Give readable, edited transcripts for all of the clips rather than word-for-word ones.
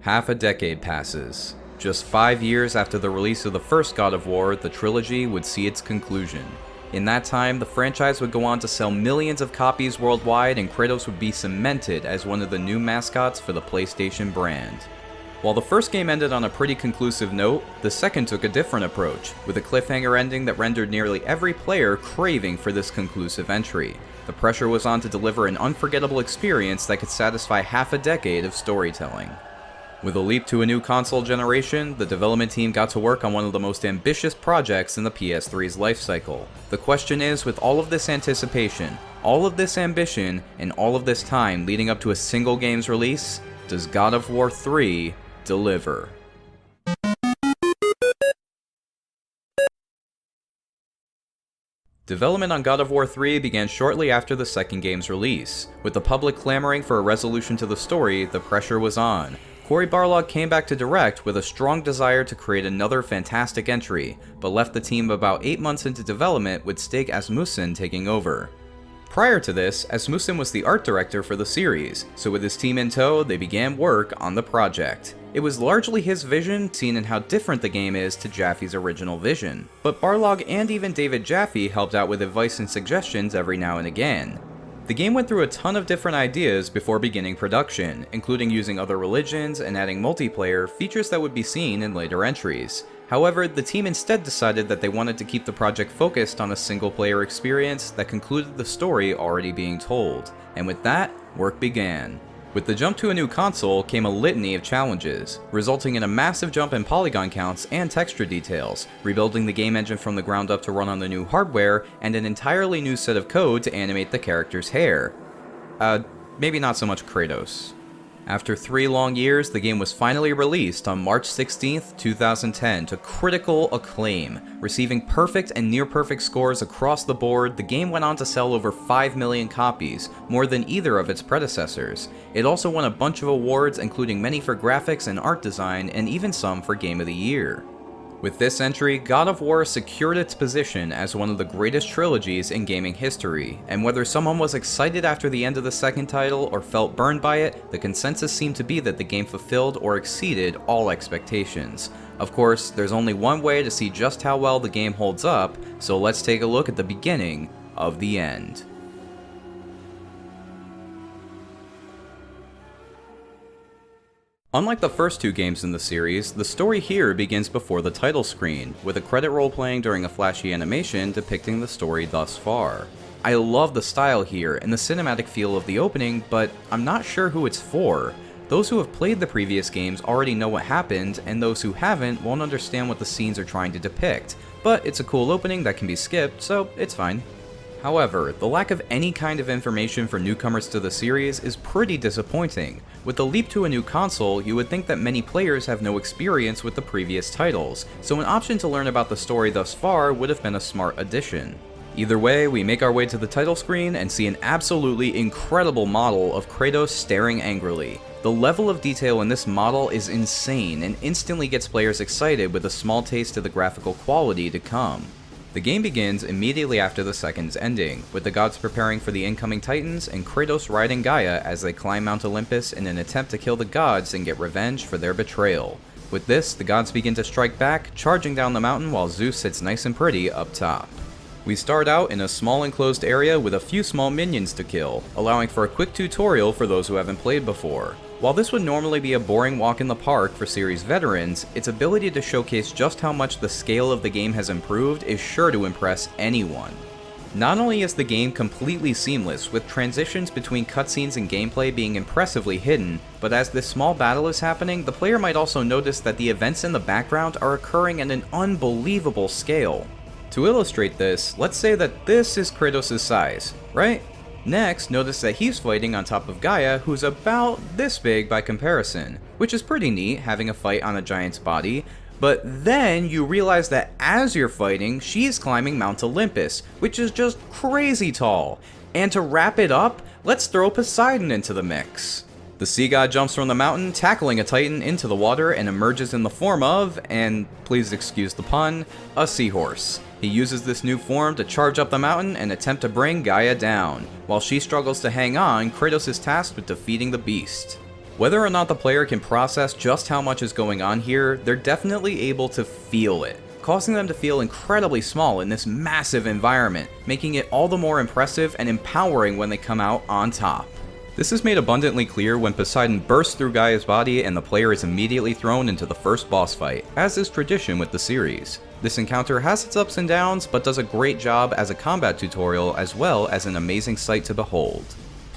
Half a decade passes. Just 5 years after the release of the first God of War, the trilogy would see its conclusion. In that time, the franchise would go on to sell millions of copies worldwide, and Kratos would be cemented as one of the new mascots for the PlayStation brand. While the first game ended on a pretty conclusive note, the second took a different approach, with a cliffhanger ending that rendered nearly every player craving for this conclusive entry. The pressure was on to deliver an unforgettable experience that could satisfy half a decade of storytelling. With a leap to a new console generation, the development team got to work on one of the most ambitious projects in the PS3's lifecycle. The question is, with all of this anticipation, all of this ambition, and all of this time leading up to a single game's release, does God of War 3 deliver? Development on God of War 3 began shortly after the second game's release. With the public clamoring for a resolution to the story, the pressure was on. Cory Barlog came back to direct with a strong desire to create another fantastic entry, but left the team about 8 months into development with Stig Asmussen taking over. Prior to this, Asmussen was the art director for the series, so with his team in tow, they began work on the project. It was largely his vision, seen in how different the game is to Jaffe's original vision, but Barlog and even David Jaffe helped out with advice and suggestions every now and again. The game went through a ton of different ideas before beginning production, including using other religions and adding multiplayer, features that would be seen in later entries. However, the team instead decided that they wanted to keep the project focused on a single-player experience that concluded the story already being told, and with that, work began. With the jump to a new console came a litany of challenges, resulting in a massive jump in polygon counts and texture details, rebuilding the game engine from the ground up to run on the new hardware, and an entirely new set of code to animate the character's hair. Maybe not so much Kratos. After 3 long years, the game was finally released on March 16th, 2010 to critical acclaim. Receiving perfect and near-perfect scores across the board, the game went on to sell over 5 million copies, more than either of its predecessors. It also won a bunch of awards, including many for graphics and art design, and even some for Game of the Year. With this entry, God of War secured its position as one of the greatest trilogies in gaming history, and whether someone was excited after the end of the second title or felt burned by it, the consensus seemed to be that the game fulfilled or exceeded all expectations. Of course, there's only one way to see just how well the game holds up, so let's take a look at the beginning of the end. Unlike the first 2 games in the series, the story here begins before the title screen, with a credit roll playing during a flashy animation depicting the story thus far. I love the style here and the cinematic feel of the opening, but I'm not sure who it's for. Those who have played the previous games already know what happened, and those who haven't won't understand what the scenes are trying to depict, but it's a cool opening that can be skipped, so it's fine. However, the lack of any kind of information for newcomers to the series is pretty disappointing. With the leap to a new console, you would think that many players have no experience with the previous titles, so an option to learn about the story thus far would have been a smart addition. Either way, we make our way to the title screen and see an absolutely incredible model of Kratos staring angrily. The level of detail in this model is insane and instantly gets players excited with a small taste of the graphical quality to come. The game begins immediately after the second's ending, with the gods preparing for the incoming titans and Kratos riding Gaia as they climb Mount Olympus in an attempt to kill the gods and get revenge for their betrayal. With this, the gods begin to strike back, charging down the mountain while Zeus sits nice and pretty up top. We start out in a small enclosed area with a few small minions to kill, allowing for a quick tutorial for those who haven't played before. While this would normally be a boring walk in the park for series veterans, its ability to showcase just how much the scale of the game has improved is sure to impress anyone. Not only is the game completely seamless, with transitions between cutscenes and gameplay being impressively hidden, but as this small battle is happening, the player might also notice that the events in the background are occurring at an unbelievable scale. To illustrate this, let's say that this is Kratos' size, right? Next, notice that he's fighting on top of Gaia, who's about this big by comparison, which is pretty neat, having a fight on a giant's body, but then you realize that as you're fighting, she's climbing Mount Olympus, which is just crazy tall. And to wrap it up, let's throw Poseidon into the mix. The sea god jumps from the mountain, tackling a titan into the water, and emerges in the form of, and please excuse the pun, a seahorse. He uses this new form to charge up the mountain and attempt to bring Gaia down. While she struggles to hang on, Kratos is tasked with defeating the beast. Whether or not the player can process just how much is going on here, they're definitely able to feel it, causing them to feel incredibly small in this massive environment, making it all the more impressive and empowering when they come out on top. This is made abundantly clear when Poseidon bursts through Gaia's body and the player is immediately thrown into the first boss fight, as is tradition with the series. This encounter has its ups and downs, but does a great job as a combat tutorial as well as an amazing sight to behold.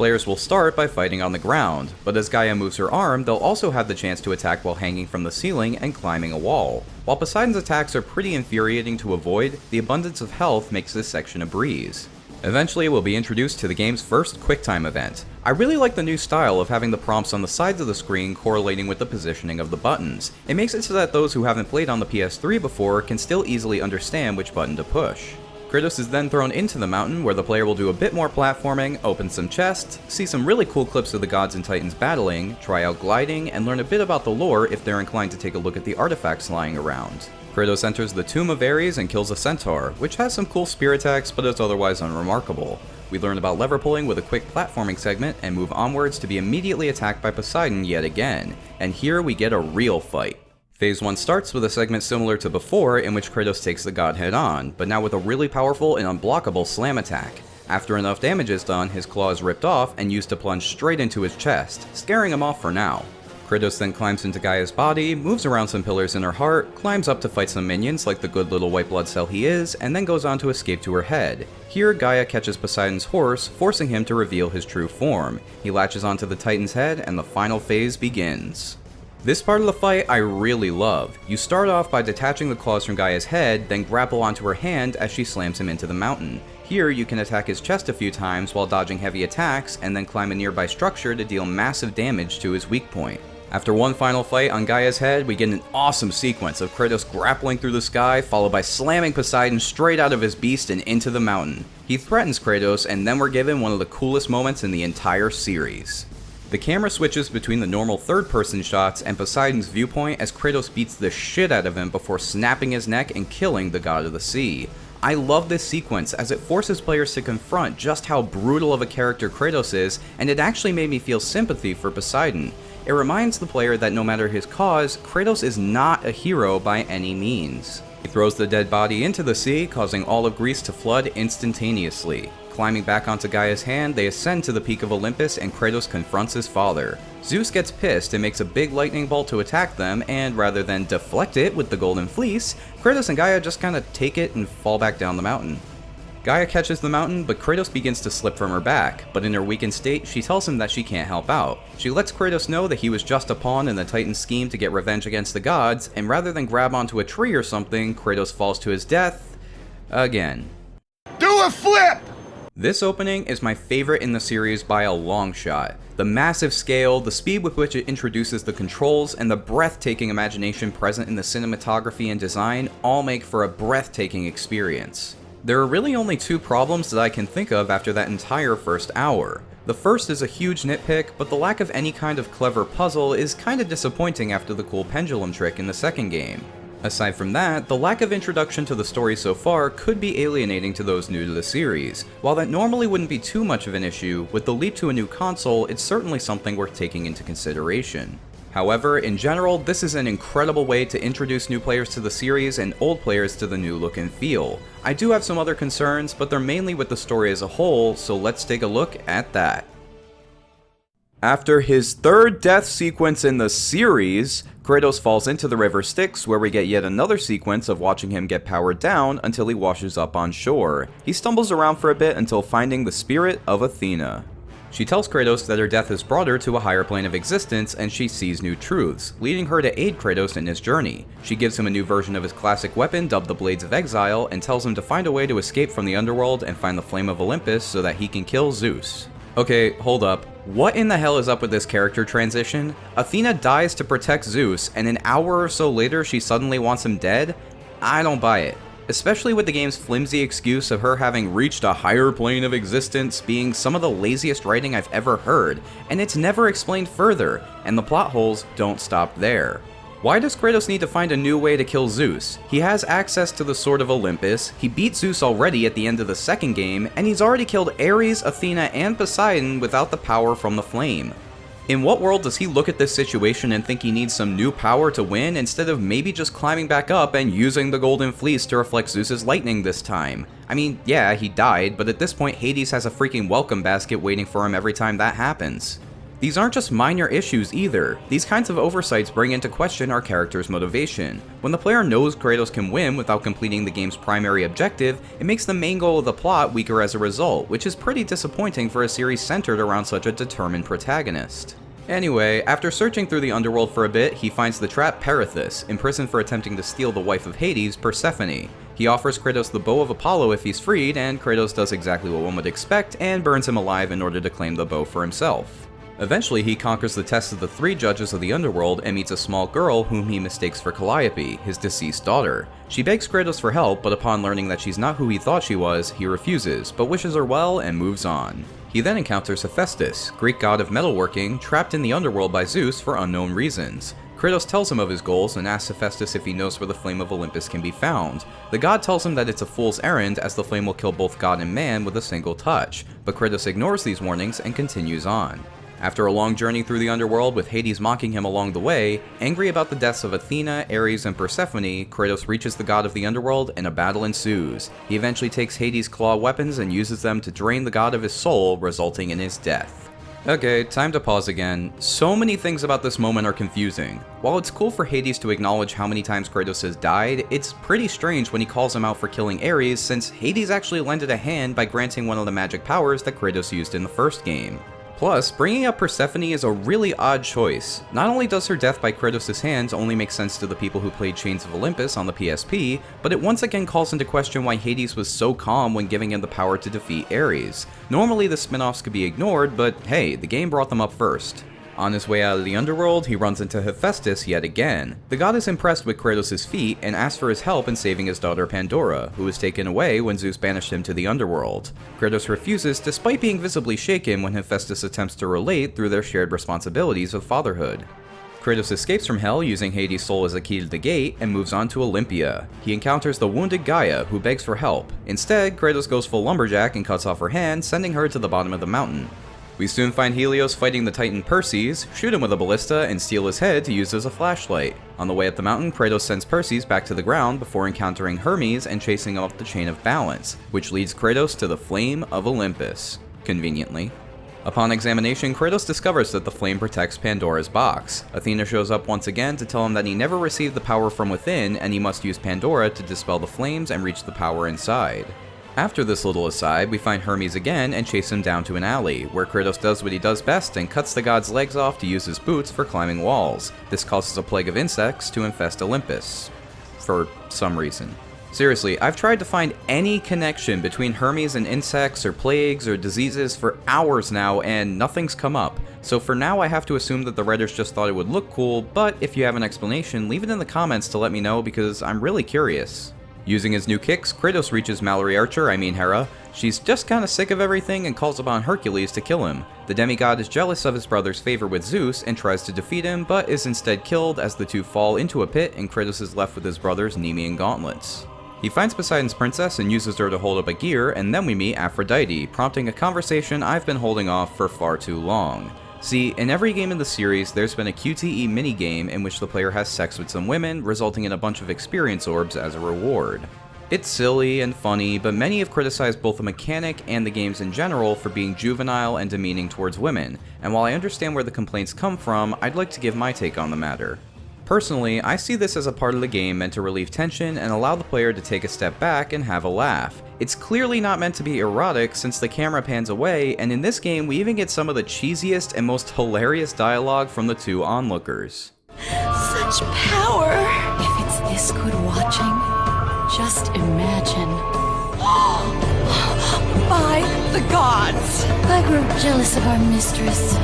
Players will start by fighting on the ground, but as Gaia moves her arm, they'll also have the chance to attack while hanging from the ceiling and climbing a wall. While Poseidon's attacks are pretty infuriating to avoid, the abundance of health makes this section a breeze. Eventually, we'll be introduced to the game's first QuickTime event. I really like the new style of having the prompts on the sides of the screen correlating with the positioning of the buttons. It makes it so that those who haven't played on the PS3 before can still easily understand which button to push. Kratos is then thrown into the mountain where the player will do a bit more platforming, open some chests, see some really cool clips of the gods and titans battling, try out gliding, and learn a bit about the lore if they're inclined to take a look at the artifacts lying around. Kratos enters the Tomb of Ares and kills a centaur, which has some cool spear attacks but is otherwise unremarkable. We learn about lever pulling with a quick platforming segment and move onwards to be immediately attacked by Poseidon yet again, and here we get a real fight. Phase 1 starts with a segment similar to before in which Kratos takes the god head on, but now with a really powerful and unblockable slam attack. After enough damage is done, his claw is ripped off and used to plunge straight into his chest, scaring him off for now. Kratos then climbs into Gaia's body, moves around some pillars in her heart, climbs up to fight some minions like the good little white blood cell he is, and then goes on to escape to her head. Here, Gaia catches Poseidon's horse, forcing him to reveal his true form. He latches onto the Titan's head, and the final phase begins. This part of the fight I really love. You start off by detaching the claws from Gaia's head, then grapple onto her hand as she slams him into the mountain. Here, you can attack his chest a few times while dodging heavy attacks, and then climb a nearby structure to deal massive damage to his weak point. After one final fight on Gaia's head, we get an awesome sequence of Kratos grappling through the sky, followed by slamming Poseidon straight out of his beast and into the mountain. He threatens Kratos, and then we're given one of the coolest moments in the entire series. The camera switches between the normal third-person shots and Poseidon's viewpoint as Kratos beats the shit out of him before snapping his neck and killing the god of the sea. I love this sequence as it forces players to confront just how brutal of a character Kratos is, and it actually made me feel sympathy for Poseidon. It reminds the player that no matter his cause, Kratos is not a hero by any means. He throws the dead body into the sea, causing all of Greece to flood instantaneously. Climbing back onto Gaia's hand, they ascend to the peak of Olympus and Kratos confronts his father. Zeus gets pissed and makes a big lightning bolt to attack them, and rather than deflect it with the golden fleece, Kratos and Gaia just kinda take it and fall back down the mountain. Gaia catches the mountain, but Kratos begins to slip from her back, but in her weakened state, she tells him that she can't help out. She lets Kratos know that he was just a pawn in the Titan's scheme to get revenge against the gods, and rather than grab onto a tree or something, Kratos falls to his death again. Do a flip! This opening is my favorite in the series by a long shot. The massive scale, the speed with which it introduces the controls, and the breathtaking imagination present in the cinematography and design all make for a breathtaking experience. There are really only two problems that I can think of after that entire first hour. The first is a huge nitpick, but the lack of any kind of clever puzzle is kinda disappointing after the cool pendulum trick in the second game. Aside from that, the lack of introduction to the story so far could be alienating to those new to the series. While that normally wouldn't be too much of an issue, with the leap to a new console, it's certainly something worth taking into consideration. However, in general, this is an incredible way to introduce new players to the series and old players to the new look and feel. I do have some other concerns, but they're mainly with the story as a whole, so let's take a look at that. After his third death sequence in the series, Kratos falls into the river Styx, where we get yet another sequence of watching him get powered down until he washes up on shore. He stumbles around for a bit until finding the spirit of Athena. She tells Kratos that her death has brought her to a higher plane of existence and she sees new truths, leading her to aid Kratos in his journey. She gives him a new version of his classic weapon dubbed the Blades of Exile and tells him to find a way to escape from the underworld and find the Flame of Olympus so that he can kill Zeus. Okay, hold up. What in the hell is up with this character transition? Athena dies to protect Zeus, and an hour or so later she suddenly wants him dead? I don't buy it. Especially with the game's flimsy excuse of her having reached a higher plane of existence being some of the laziest writing I've ever heard, and it's never explained further, and the plot holes don't stop there. Why does Kratos need to find a new way to kill Zeus? He has access to the Sword of Olympus, he beat Zeus already at the end of the second game, and he's already killed Ares, Athena, and Poseidon without the power from the flame. In what world does he look at this situation and think he needs some new power to win instead of maybe just climbing back up and using the Golden Fleece to reflect Zeus's lightning this time? I mean, yeah, he died, but at this point Hades has a freaking welcome basket waiting for him every time that happens. These aren't just minor issues either. These kinds of oversights bring into question our character's motivation. When the player knows Kratos can win without completing the game's primary objective, it makes the main goal of the plot weaker as a result, which is pretty disappointing for a series centered around such a determined protagonist. Anyway, after searching through the underworld for a bit, he finds the trapped Perithous, imprisoned for attempting to steal the wife of Hades, Persephone. He offers Kratos the bow of Apollo if he's freed, and Kratos does exactly what one would expect and burns him alive in order to claim the bow for himself. Eventually, he conquers the test of the 3 judges of the underworld and meets a small girl whom he mistakes for Calliope, his deceased daughter. She begs Kratos for help, but upon learning that she's not who he thought she was, he refuses, but wishes her well and moves on. He then encounters Hephaestus, Greek god of metalworking, trapped in the underworld by Zeus for unknown reasons. Kratos tells him of his goals and asks Hephaestus if he knows where the Flame of Olympus can be found. The god tells him that it's a fool's errand as the flame will kill both god and man with a single touch, but Kratos ignores these warnings and continues on. After a long journey through the underworld with Hades mocking him along the way, angry about the deaths of Athena, Ares, and Persephone, Kratos reaches the god of the underworld and a battle ensues. He eventually takes Hades' claw weapons and uses them to drain the god of his soul, resulting in his death. Okay, time to pause again. So many things about this moment are confusing. While it's cool for Hades to acknowledge how many times Kratos has died, it's pretty strange when he calls him out for killing Ares, since Hades actually lended a hand by granting one of the magic powers that Kratos used in the first game. Plus, bringing up Persephone is a really odd choice. Not only does her death by Kratos' hands only make sense to the people who played Chains of Olympus on the PSP, but it once again calls into question why Hades was so calm when giving him the power to defeat Ares. Normally the spin-offs could be ignored, but hey, the game brought them up first. On his way out of the underworld, he runs into Hephaestus yet again. The god is impressed with Kratos' feat and asks for his help in saving his daughter Pandora, who was taken away when Zeus banished him to the underworld. Kratos refuses despite being visibly shaken when Hephaestus attempts to relate through their shared responsibilities of fatherhood. Kratos escapes from Hell using Hades' soul as a key to the gate and moves on to Olympia. He encounters the wounded Gaia, who begs for help. Instead, Kratos goes full lumberjack and cuts off her hand, sending her to the bottom of the mountain. We soon find Helios fighting the titan Perses, shoot him with a ballista, and steal his head to use as a flashlight. On the way up the mountain, Kratos sends Perses back to the ground before encountering Hermes and chasing him up the chain of balance, which leads Kratos to the Flame of Olympus, conveniently. Upon examination, Kratos discovers that the flame protects Pandora's box. Athena shows up once again to tell him that he never received the power from within, and he must use Pandora to dispel the flames and reach the power inside. After this little aside, we find Hermes again and chase him down to an alley, where Kratos does what he does best and cuts the god's legs off to use his boots for climbing walls. This causes a plague of insects to infest Olympus. For some reason. Seriously, I've tried to find any connection between Hermes and insects or plagues or diseases for hours now and nothing's come up. So for now I have to assume that the writers just thought it would look cool, but if you have an explanation, leave it in the comments to let me know because I'm really curious. Using his new kicks, Kratos reaches Mallory Archer, Hera. She's just kinda sick of everything and calls upon Hercules to kill him. The demigod is jealous of his brother's favor with Zeus and tries to defeat him, but is instead killed as the two fall into a pit and Kratos is left with his brother's Nemean gauntlets. He finds Poseidon's princess and uses her to hold up a gear, and then we meet Aphrodite, prompting a conversation I've been holding off for far too long. See, in every game in the series, there's been a QTE minigame in which the player has sex with some women, resulting in a bunch of experience orbs as a reward. It's silly and funny, but many have criticized both the mechanic and the games in general for being juvenile and demeaning towards women, and while I understand where the complaints come from, I'd like to give my take on the matter. Personally, I see this as a part of the game meant to relieve tension and allow the player to take a step back and have a laugh. It's clearly not meant to be erotic since the camera pans away, and in this game we even get some of the cheesiest and most hilarious dialogue from the two onlookers. Such power! If it's this good watching, just imagine. By the gods! I grow jealous of our mistress.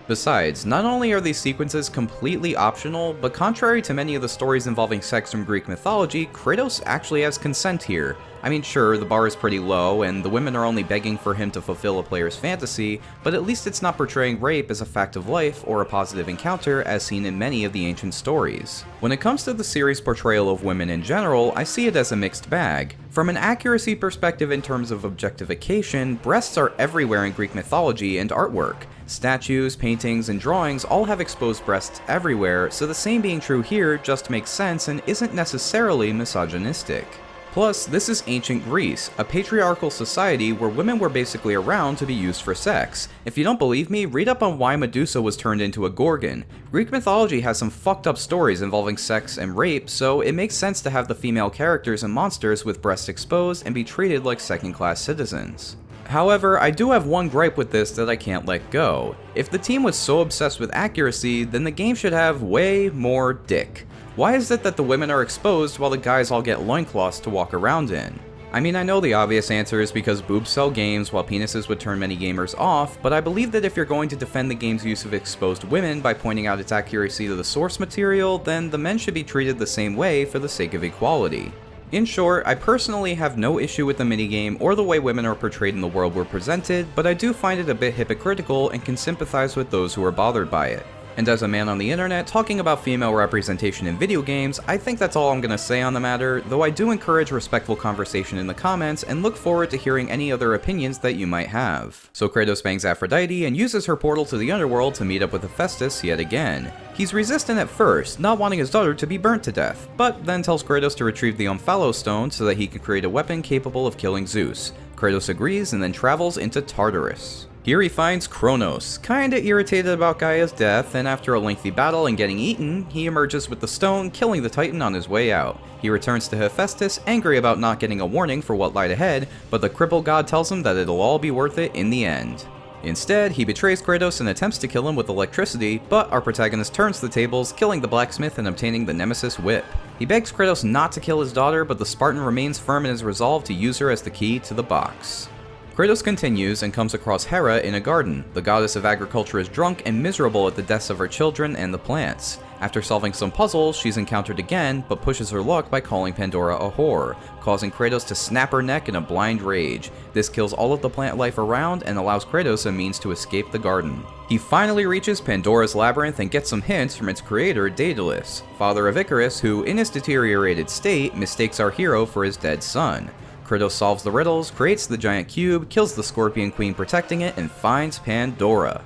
Besides, not only are these sequences completely optional, but contrary to many of the stories involving sex from Greek mythology, Kratos actually has consent here. I mean, sure, the bar is pretty low, and the women are only begging for him to fulfill a player's fantasy, but at least it's not portraying rape as a fact of life or a positive encounter as seen in many of the ancient stories. When it comes to the series' portrayal of women in general, I see it as a mixed bag. From an accuracy perspective in terms of objectification, breasts are everywhere in Greek mythology and artwork. Statues, paintings, and drawings all have exposed breasts everywhere, so the same being true here just makes sense and isn't necessarily misogynistic. Plus, this is ancient Greece, a patriarchal society where women were basically around to be used for sex. If you don't believe me, read up on why Medusa was turned into a gorgon. Greek mythology has some fucked up stories involving sex and rape, so it makes sense to have the female characters and monsters with breasts exposed and be treated like second-class citizens. However, I do have one gripe with this that I can't let go. If the team was so obsessed with accuracy, then the game should have way more dick. Why is it that the women are exposed while the guys all get loincloths to walk around in? I mean, I know the obvious answer is because boobs sell games while penises would turn many gamers off, but I believe that if you're going to defend the game's use of exposed women by pointing out its accuracy to the source material, then the men should be treated the same way for the sake of equality. In short, I personally have no issue with the minigame or the way women are portrayed in the world we're presented, but I do find it a bit hypocritical and can sympathize with those who are bothered by it. And as a man on the internet talking about female representation in video games, I think that's all I'm gonna say on the matter, though I do encourage respectful conversation in the comments and look forward to hearing any other opinions that you might have. So Kratos bangs Aphrodite and uses her portal to the underworld to meet up with Hephaestus yet again. He's resistant at first, not wanting his daughter to be burnt to death, but then tells Kratos to retrieve the Omphalos stone so that he can create a weapon capable of killing Zeus. Kratos agrees and then travels into Tartarus. Here he finds Kronos, kinda irritated about Gaia's death, and after a lengthy battle and getting eaten, he emerges with the stone, killing the Titan on his way out. He returns to Hephaestus, angry about not getting a warning for what lied ahead, but the crippled god tells him that it'll all be worth it in the end. Instead, he betrays Kratos and attempts to kill him with electricity, but our protagonist turns the tables, killing the blacksmith and obtaining the Nemesis whip. He begs Kratos not to kill his daughter, but the Spartan remains firm in his resolve to use her as the key to the box. Kratos continues and comes across Hera in a garden. The goddess of agriculture is drunk and miserable at the deaths of her children and the plants. After solving some puzzles, she's encountered again, but pushes her luck by calling Pandora a whore, causing Kratos to snap her neck in a blind rage. This kills all of the plant life around and allows Kratos a means to escape the garden. He finally reaches Pandora's labyrinth and gets some hints from its creator, Daedalus, father of Icarus, who in his deteriorated state mistakes our hero for his dead son. Kratos solves the riddles, creates the giant cube, kills the Scorpion Queen protecting it, and finds Pandora.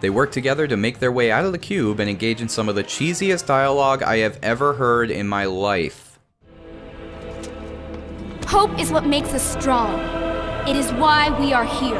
They work together to make their way out of the cube and engage in some of the cheesiest dialogue I have ever heard in my life. Hope is what makes us strong. It is why we are here.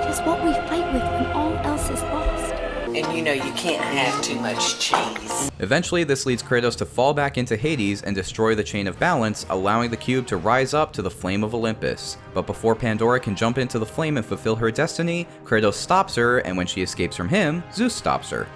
It is what we fight with when all else is lost. And you know you can't have too much cheese. Eventually, this leads Kratos to fall back into Hades and destroy the Chain of Balance, allowing the cube to rise up to the flame of Olympus. But before Pandora can jump into the flame and fulfill her destiny, Kratos stops her, and when she escapes from him, Zeus stops her.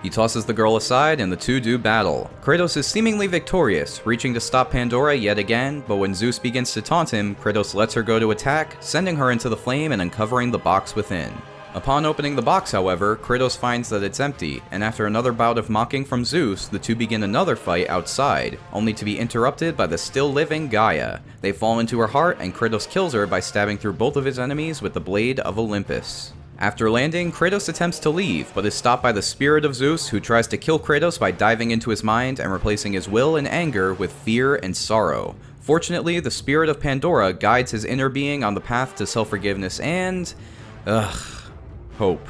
He tosses the girl aside and the two do battle. Kratos is seemingly victorious, reaching to stop Pandora yet again, but when Zeus begins to taunt him, Kratos lets her go to attack, sending her into the flame and uncovering the box within. Upon opening the box, however, Kratos finds that it's empty, and after another bout of mocking from Zeus, the two begin another fight outside, only to be interrupted by the still-living Gaia. They fall into her heart, and Kratos kills her by stabbing through both of his enemies with the blade of Olympus. After landing, Kratos attempts to leave, but is stopped by the spirit of Zeus, who tries to kill Kratos by diving into his mind and replacing his will and anger with fear and sorrow. Fortunately, the spirit of Pandora guides his inner being on the path to self-forgiveness and... hope.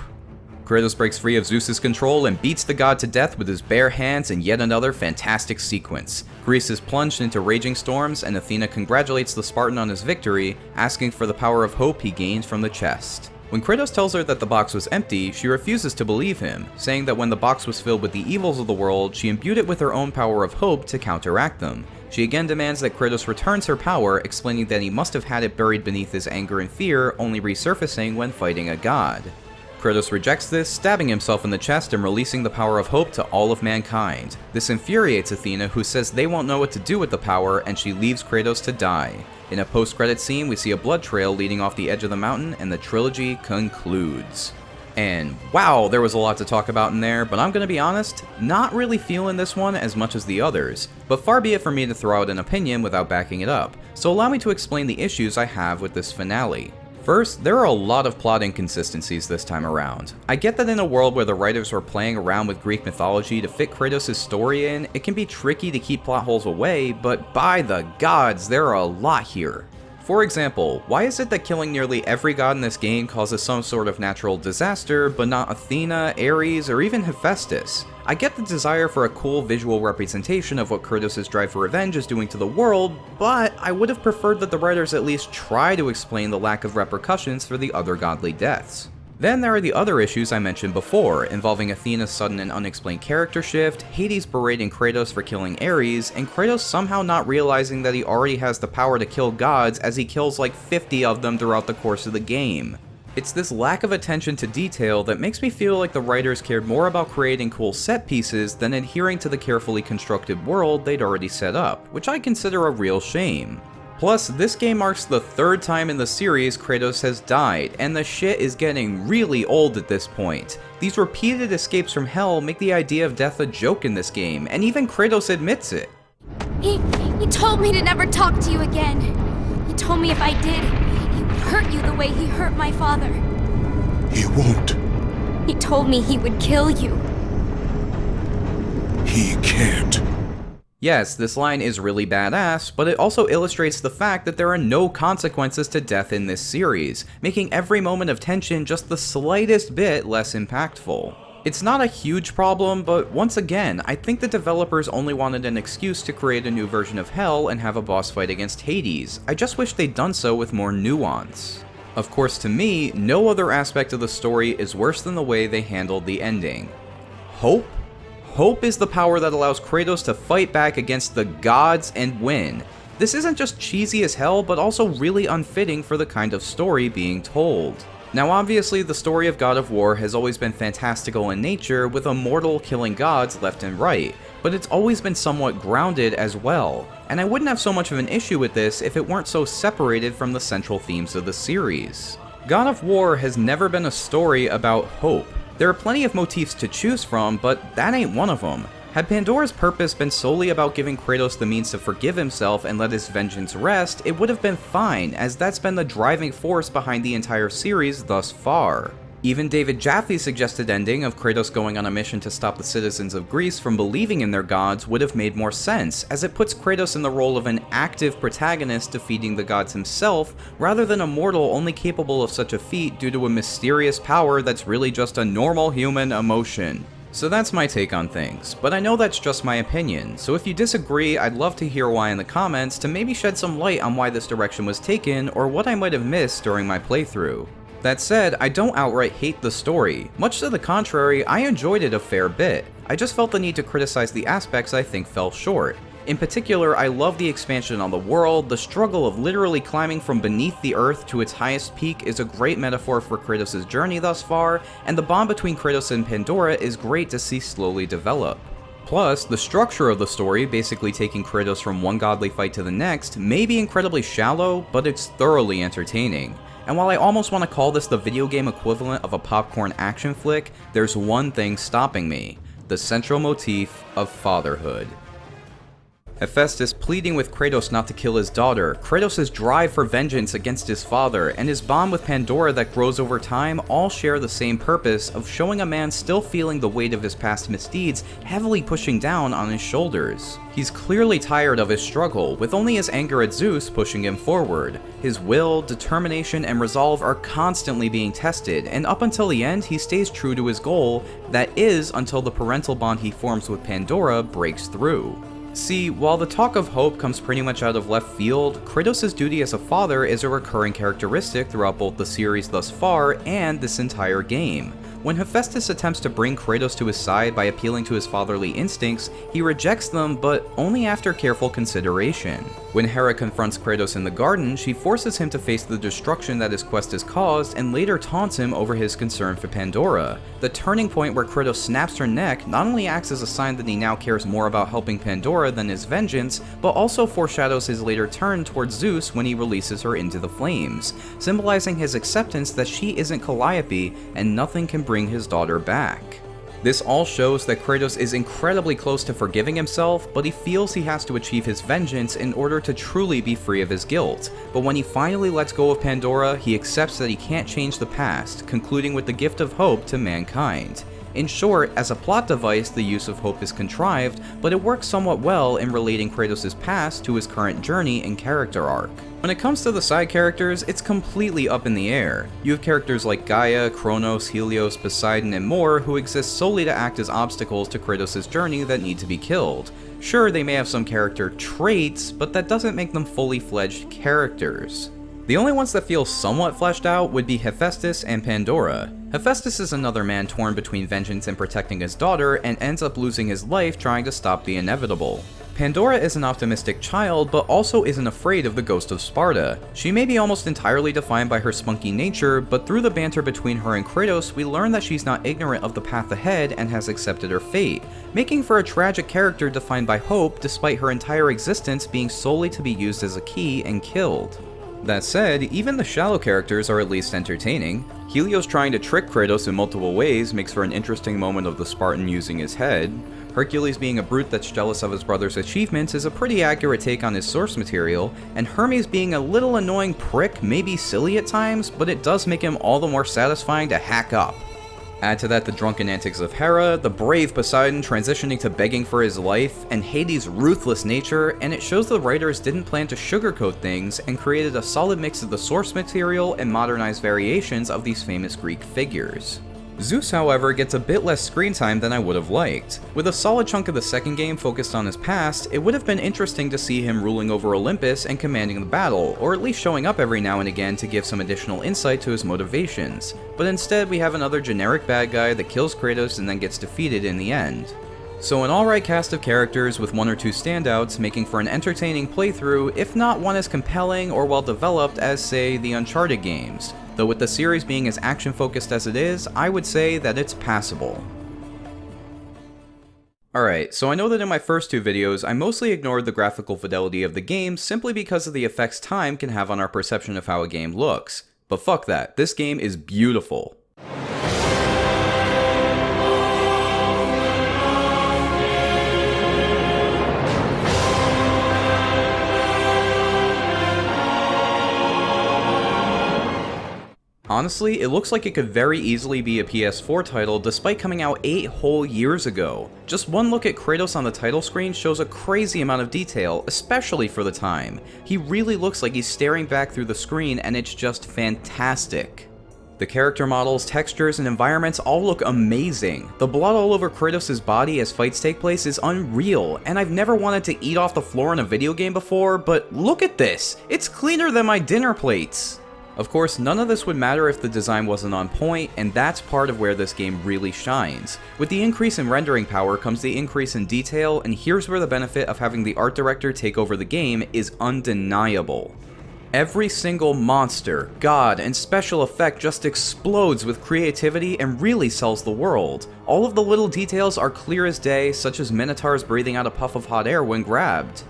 Kratos breaks free of Zeus's control and beats the god to death with his bare hands in yet another fantastic sequence. Greece is plunged into raging storms, and Athena congratulates the Spartan on his victory, asking for the power of hope he gained from the chest. When Kratos tells her that the box was empty, she refuses to believe him, saying that when the box was filled with the evils of the world, she imbued it with her own power of hope to counteract them. She again demands that Kratos returns her power, explaining that he must have had it buried beneath his anger and fear, only resurfacing when fighting a god. Kratos rejects this, stabbing himself in the chest and releasing the power of hope to all of mankind. This infuriates Athena, who says they won't know what to do with the power, and she leaves Kratos to die. In a post-credit scene, we see a blood trail leading off the edge of the mountain, and the trilogy concludes. And wow, there was a lot to talk about in there, but I'm gonna be honest, not really feeling this one as much as the others. But far be it for me to throw out an opinion without backing it up, so allow me to explain the issues I have with this finale. First, there are a lot of plot inconsistencies this time around. I get that in a world where the writers were playing around with Greek mythology to fit Kratos' story in, it can be tricky to keep plot holes away, but by the gods, there are a lot here. For example, why is it that killing nearly every god in this game causes some sort of natural disaster, but not Athena, Ares, or even Hephaestus? I get the desire for a cool visual representation of what Kratos' drive for revenge is doing to the world, but I would have preferred that the writers at least try to explain the lack of repercussions for the other godly deaths. Then there are the other issues I mentioned before, involving Athena's sudden and unexplained character shift, Hades berating Kratos for killing Ares, and Kratos somehow not realizing that he already has the power to kill gods as he kills like 50 of them throughout the course of the game. It's this lack of attention to detail that makes me feel like the writers cared more about creating cool set pieces than adhering to the carefully constructed world they'd already set up, which I consider a real shame. Plus, this game marks the third time in the series Kratos has died, and the shit is getting really old at this point. These repeated escapes from hell make the idea of death a joke in this game, and even Kratos admits it. He told me to never talk to you again. He told me if I did, he would hurt you the way he hurt my father. He won't. He told me he would kill you. He can't. Yes, this line is really badass, but it also illustrates the fact that there are no consequences to death in this series, making every moment of tension just the slightest bit less impactful. It's not a huge problem, but once again, I think the developers only wanted an excuse to create a new version of Hell and have a boss fight against Hades. I just wish they'd done so with more nuance. Of course, to me, no other aspect of the story is worse than the way they handled the ending. Hope? Hope is the power that allows Kratos to fight back against the gods and win. This isn't just cheesy as hell, but also really unfitting for the kind of story being told. Now obviously the story of God of War has always been fantastical in nature, with immortal killing gods left and right, but it's always been somewhat grounded as well, and I wouldn't have so much of an issue with this if it weren't so separated from the central themes of the series. God of War has never been a story about hope. There are plenty of motifs to choose from, but that ain't one of them. Had Pandora's purpose been solely about giving Kratos the means to forgive himself and let his vengeance rest, it would have been fine, as that's been the driving force behind the entire series thus far. Even David Jaffe's suggested ending of Kratos going on a mission to stop the citizens of Greece from believing in their gods would have made more sense, as it puts Kratos in the role of an active protagonist defeating the gods himself, rather than a mortal only capable of such a feat due to a mysterious power that's really just a normal human emotion. So that's my take on things, but I know that's just my opinion, so if you disagree, I'd love to hear why in the comments to maybe shed some light on why this direction was taken or what I might have missed during my playthrough. That said, I don't outright hate the story. Much to the contrary, I enjoyed it a fair bit. I just felt the need to criticize the aspects I think fell short. In particular, I love the expansion on the world. The struggle of literally climbing from beneath the earth to its highest peak is a great metaphor for Kratos' journey thus far, and the bond between Kratos and Pandora is great to see slowly develop. Plus, the structure of the story, basically taking Kratos from one godly fight to the next, may be incredibly shallow, but it's thoroughly entertaining. And while I almost want to call this the video game equivalent of a popcorn action flick, there's one thing stopping me: the central motif of fatherhood. Hephaestus pleading with Kratos not to kill his daughter, Kratos' drive for vengeance against his father, and his bond with Pandora that grows over time all share the same purpose of showing a man still feeling the weight of his past misdeeds heavily pushing down on his shoulders. He's clearly tired of his struggle, with only his anger at Zeus pushing him forward. His will, determination, and resolve are constantly being tested, and up until the end he stays true to his goal, that is, until the parental bond he forms with Pandora breaks through. See, while the talk of hope comes pretty much out of left field, Kratos' duty as a father is a recurring characteristic throughout both the series thus far and this entire game. When Hephaestus attempts to bring Kratos to his side by appealing to his fatherly instincts, he rejects them, but only after careful consideration. When Hera confronts Kratos in the garden, she forces him to face the destruction that his quest has caused and later taunts him over his concern for Pandora. The turning point where Kratos snaps her neck not only acts as a sign that he now cares more about helping Pandora than his vengeance, but also foreshadows his later turn towards Zeus when he releases her into the flames, symbolizing his acceptance that she isn't Calliope and nothing can bring his daughter back. This all shows that Kratos is incredibly close to forgiving himself, but he feels he has to achieve his vengeance in order to truly be free of his guilt. But when he finally lets go of Pandora, he accepts that he can't change the past, concluding with the gift of hope to mankind. In short, as a plot device, the use of hope is contrived, but it works somewhat well in relating Kratos' past to his current journey and character arc. When it comes to the side characters, it's completely up in the air. You have characters like Gaia, Kronos, Helios, Poseidon, and more who exist solely to act as obstacles to Kratos' journey that need to be killed. Sure, they may have some character traits, but that doesn't make them fully fledged characters. The only ones that feel somewhat fleshed out would be Hephaestus and Pandora. Hephaestus is another man torn between vengeance and protecting his daughter, and ends up losing his life trying to stop the inevitable. Pandora is an optimistic child, but also isn't afraid of the ghost of Sparta. She may be almost entirely defined by her spunky nature, but through the banter between her and Kratos, we learn that she's not ignorant of the path ahead and has accepted her fate, making for a tragic character defined by hope despite her entire existence being solely to be used as a key and killed. That said, even the shallow characters are at least entertaining. Helios trying to trick Kratos in multiple ways makes for an interesting moment of the Spartan using his head. Hercules being a brute that's jealous of his brother's achievements is a pretty accurate take on his source material, and Hermes being a little annoying prick may be silly at times, but it does make him all the more satisfying to hack up. Add to that the drunken antics of Hera, the brave Poseidon transitioning to begging for his life, and Hades' ruthless nature, and it shows the writers didn't plan to sugarcoat things and created a solid mix of the source material and modernized variations of these famous Greek figures. Zeus, however, gets a bit less screen time than I would have liked. With a solid chunk of the second game focused on his past, it would have been interesting to see him ruling over Olympus and commanding the battle, or at least showing up every now and again to give some additional insight to his motivations. But instead, we have another generic bad guy that kills Kratos and then gets defeated in the end. So an alright cast of characters with one or two standouts, making for an entertaining playthrough, if not one as compelling or well developed as, say, the Uncharted games. Though with the series being as action focused as it is, I would say that it's passable. Alright, so I know that in my first two videos, I mostly ignored the graphical fidelity of the game simply because of the effects time can have on our perception of how a game looks. But fuck that, this game is beautiful. Honestly, it looks like it could very easily be a PS4 title despite coming out 8 whole years ago. Just one look at Kratos on the title screen shows a crazy amount of detail, especially for the time. He really looks like he's staring back through the screen, and it's just fantastic. The character models, textures, and environments all look amazing. The blood all over Kratos' body as fights take place is unreal, and I've never wanted to eat off the floor in a video game before, but look at this! It's cleaner than my dinner plates! Of course, none of this would matter if the design wasn't on point, and that's part of where this game really shines. With the increase in rendering power comes the increase in detail, and here's where the benefit of having the art director take over the game is undeniable. Every single monster, god, and special effect just explodes with creativity and really sells the world. All of the little details are clear as day, such as minotaurs breathing out a puff of hot air when grabbed.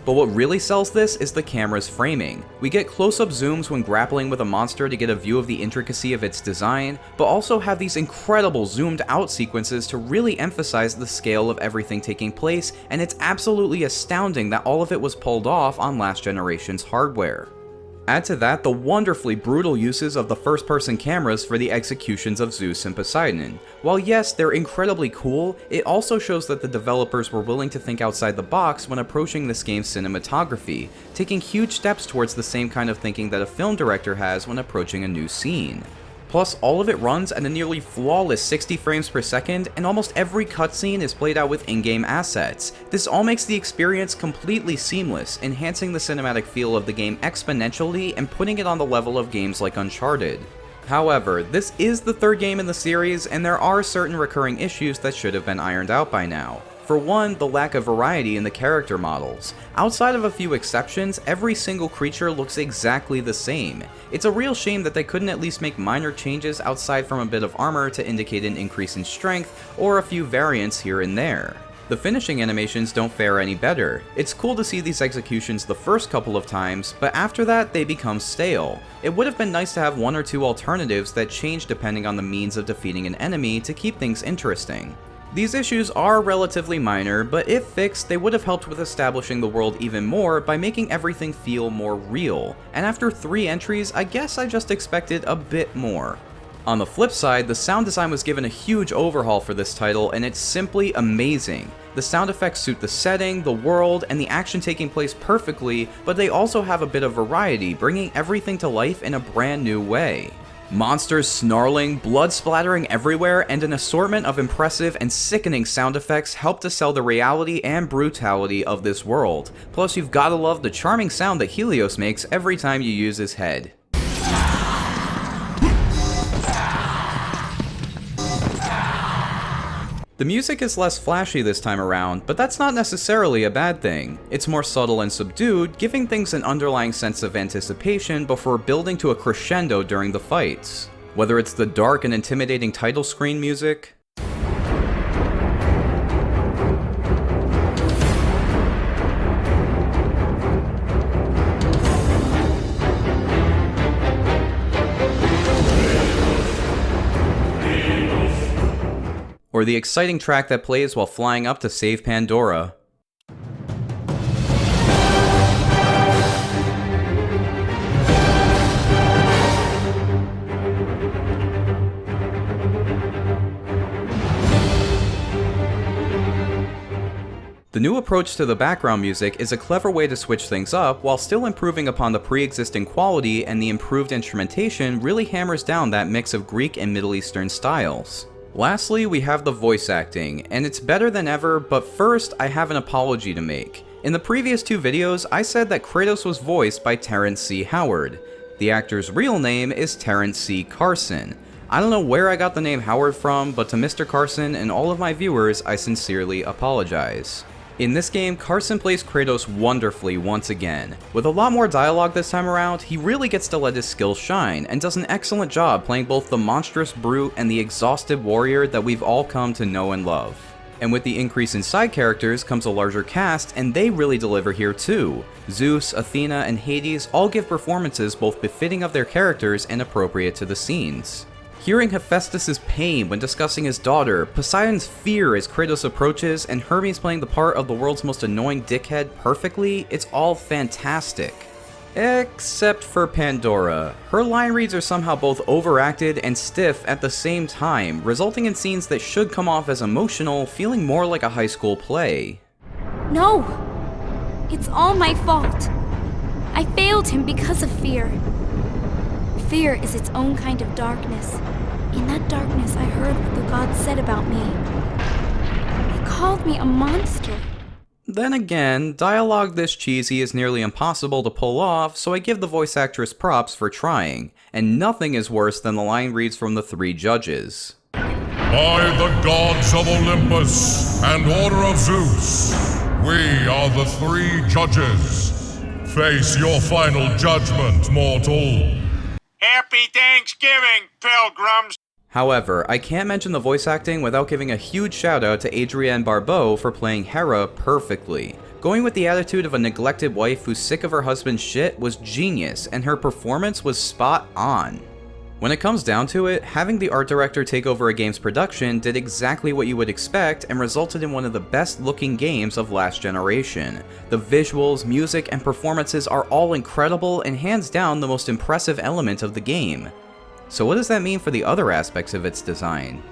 But what really sells this is the camera's framing. We get close-up zooms when grappling with a monster to get a view of the intricacy of its design, but also have these incredible zoomed-out sequences to really emphasize the scale of everything taking place, and it's absolutely astounding that all of it was pulled off on last generation's hardware. Add to that the wonderfully brutal uses of the first-person cameras for the executions of Zeus and Poseidon. While yes, they're incredibly cool, it also shows that the developers were willing to think outside the box when approaching this game's cinematography, taking huge steps towards the same kind of thinking that a film director has when approaching a new scene. Plus, all of it runs at a nearly flawless 60 frames per second, and almost every cutscene is played out with in-game assets. This all makes the experience completely seamless, enhancing the cinematic feel of the game exponentially and putting it on the level of games like Uncharted. However, this is the third game in the series, and there are certain recurring issues that should have been ironed out by now. For one, the lack of variety in the character models. Outside of a few exceptions, every single creature looks exactly the same. It's a real shame that they couldn't at least make minor changes outside from a bit of armor to indicate an increase in strength, or a few variants here and there. The finishing animations don't fare any better. It's cool to see these executions the first couple of times, but after that they become stale. It would have been nice to have one or two alternatives that change depending on the means of defeating an enemy to keep things interesting. These issues are relatively minor, but if fixed, they would have helped with establishing the world even more by making everything feel more real, and after 3 entries, I guess I just expected a bit more. On the flip side, the sound design was given a huge overhaul for this title, and it's simply amazing. The sound effects suit the setting, the world, and the action taking place perfectly, but they also have a bit of variety, bringing everything to life in a brand new way. Monsters snarling, blood splattering everywhere, and an assortment of impressive and sickening sound effects help to sell the reality and brutality of this world. Plus, you've gotta love the charming sound that Helios makes every time you use his head. The music is less flashy this time around, but that's not necessarily a bad thing. It's more subtle and subdued, giving things an underlying sense of anticipation before building to a crescendo during the fights. Whether it's the dark and intimidating title screen music, or the exciting track that plays while flying up to save Pandora. The new approach to the background music is a clever way to switch things up while still improving upon the pre-existing quality, and the improved instrumentation really hammers down that mix of Greek and Middle Eastern styles. Lastly, we have the voice acting, and it's better than ever, but first, I have an apology to make. In the previous two videos, I said that Kratos was voiced by Terrence C. Howard. The actor's real name is Terrence C. Carson. I don't know where I got the name Howard from, but to Mr. Carson and all of my viewers, I sincerely apologize. In this game, Carson plays Kratos wonderfully once again. With a lot more dialogue this time around, he really gets to let his skills shine, and does an excellent job playing both the monstrous brute and the exhausted warrior that we've all come to know and love. And with the increase in side characters comes a larger cast, and they really deliver here too. Zeus, Athena, and Hades all give performances both befitting of their characters and appropriate to the scenes. Hearing Hephaestus' pain when discussing his daughter, Poseidon's fear as Kratos approaches, and Hermes playing the part of the world's most annoying dickhead perfectly, it's all fantastic. Except for Pandora. Her line reads are somehow both overacted and stiff at the same time, resulting in scenes that should come off as emotional, feeling more like a high school play. No! It's all my fault. I failed him because of fear. Fear is its own kind of darkness. In that darkness, I heard what the gods said about me. They called me a monster. Then again, dialogue this cheesy is nearly impossible to pull off, so I give the voice actress props for trying, and nothing is worse than the line reads from the three judges. By the gods of Olympus and Order of Zeus, we are the three judges. Face your final judgment, mortal. Happy Thanksgiving, pilgrims! However, I can't mention the voice acting without giving a huge shout out to Adrienne Barbeau for playing Hera perfectly. Going with the attitude of a neglected wife who's sick of her husband's shit was genius, and her performance was spot on. When it comes down to it, having the art director take over a game's production did exactly what you would expect and resulted in one of the best looking games of last generation. The visuals, music, and performances are all incredible and hands down the most impressive element of the game. So what does that mean for the other aspects of its design?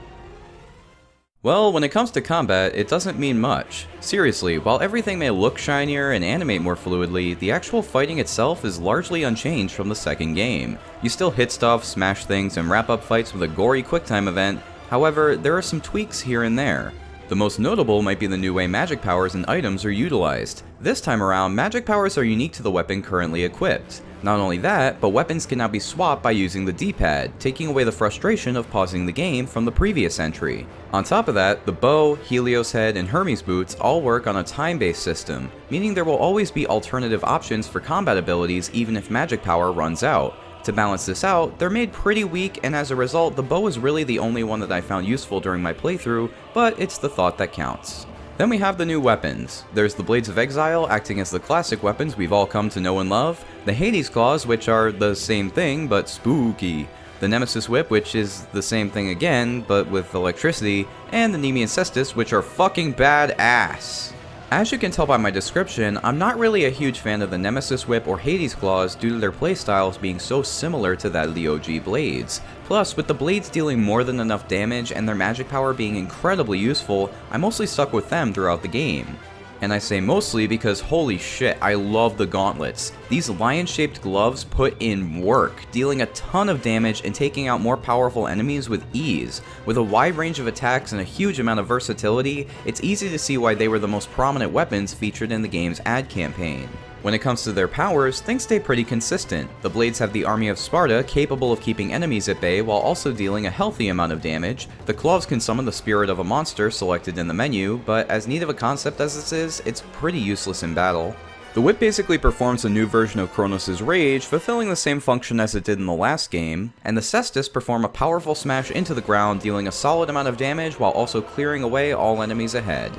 Well, when it comes to combat, it doesn't mean much. Seriously, while everything may look shinier and animate more fluidly, the actual fighting itself is largely unchanged from the second game. You still hit stuff, smash things, and wrap up fights with a gory quicktime event. However, there are some tweaks here and there. The most notable might be the new way magic powers and items are utilized. This time around, magic powers are unique to the weapon currently equipped. Not only that, but weapons can now be swapped by using the D-pad, taking away the frustration of pausing the game from the previous entry. On top of that, the bow, Helios head, and Hermes boots all work on a time-based system, meaning there will always be alternative options for combat abilities even if magic power runs out. To balance this out, they're made pretty weak, and as a result, the bow is really the only one that I found useful during my playthrough, but it's the thought that counts. Then we have the new weapons. There's the Blades of Exile, acting as the classic weapons we've all come to know and love, the Hades Claws, which are the same thing, but spooky, the Nemesis Whip, which is the same thing again, but with electricity, and the Nemean Cestus, which are fucking badass. As you can tell by my description, I'm not really a huge fan of the Nemesis Whip or Hades Claws due to their playstyles being so similar to that of the OG Blades. Plus, with the Blades dealing more than enough damage and their magic power being incredibly useful, I mostly stuck with them throughout the game. And I say mostly because holy shit, I love the gauntlets. These lion-shaped gloves put in work, dealing a ton of damage and taking out more powerful enemies with ease. With a wide range of attacks and a huge amount of versatility, it's easy to see why they were the most prominent weapons featured in the game's ad campaign. When it comes to their powers, things stay pretty consistent. The Blades have the Army of Sparta, capable of keeping enemies at bay while also dealing a healthy amount of damage. The Claws can summon the spirit of a monster selected in the menu, but as neat of a concept as this is, it's pretty useless in battle. The Whip basically performs a new version of Kratos' Rage, fulfilling the same function as it did in the last game, and the Cestus perform a powerful smash into the ground, dealing a solid amount of damage while also clearing away all enemies ahead.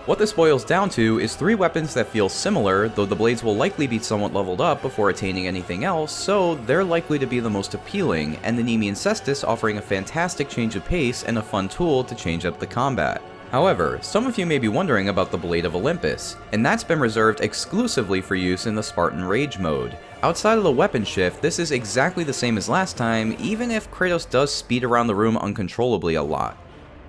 What this boils down to is 3 weapons that feel similar, though the Blades will likely be somewhat leveled up before attaining anything else, so they're likely to be the most appealing, and the Nemean Cestus offering a fantastic change of pace and a fun tool to change up the combat. However, some of you may be wondering about the Blade of Olympus, and that's been reserved exclusively for use in the Spartan Rage mode. Outside of the weapon shift, this is exactly the same as last time, even if Kratos does speed around the room uncontrollably a lot.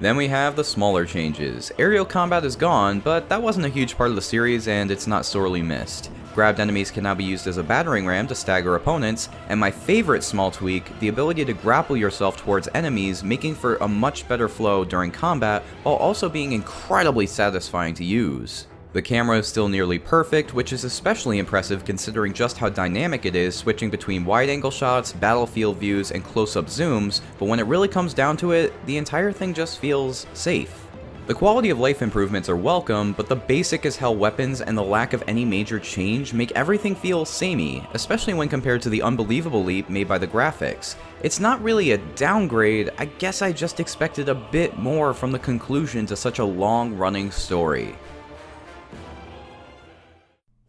Then we have the smaller changes. Aerial combat is gone, but that wasn't a huge part of the series and it's not sorely missed. Grabbed enemies can now be used as a battering ram to stagger opponents, and my favorite small tweak, the ability to grapple yourself towards enemies, making for a much better flow during combat while also being incredibly satisfying to use. The camera is still nearly perfect, which is especially impressive considering just how dynamic it is, switching between wide-angle shots, battlefield views, and close-up zooms, but when it really comes down to it, the entire thing just feels safe. The quality of life improvements are welcome, but the basic as hell weapons and the lack of any major change make everything feel samey, especially when compared to the unbelievable leap made by the graphics. It's not really a downgrade, I guess I just expected a bit more from the conclusion to such a long-running story.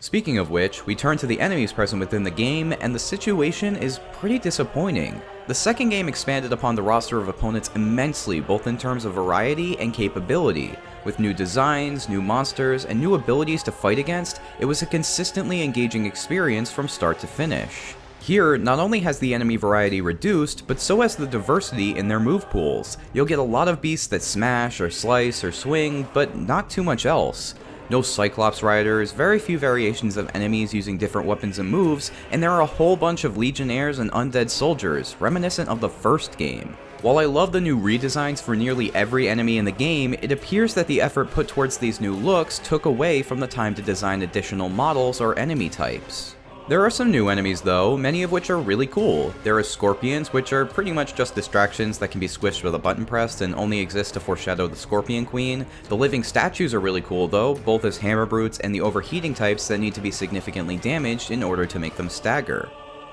Speaking of which, we turn to the enemies present within the game, and the situation is pretty disappointing. The second game expanded upon the roster of opponents immensely, both in terms of variety and capability. With new designs, new monsters, and new abilities to fight against, it was a consistently engaging experience from start to finish. Here, not only has the enemy variety reduced, but so has the diversity in their move pools. You'll get a lot of beasts that smash, or slice, or swing, but not too much else. No Cyclops riders, very few variations of enemies using different weapons and moves, and there are a whole bunch of legionnaires and undead soldiers, reminiscent of the first game. While I love the new redesigns for nearly every enemy in the game, it appears that the effort put towards these new looks took away from the time to design additional models or enemy types. There are some new enemies though, many of which are really cool. There are scorpions, which are pretty much just distractions that can be squished with a button press and only exist to foreshadow the Scorpion Queen. The living statues are really cool though, both as hammer brutes and the overheating types that need to be significantly damaged in order to make them stagger.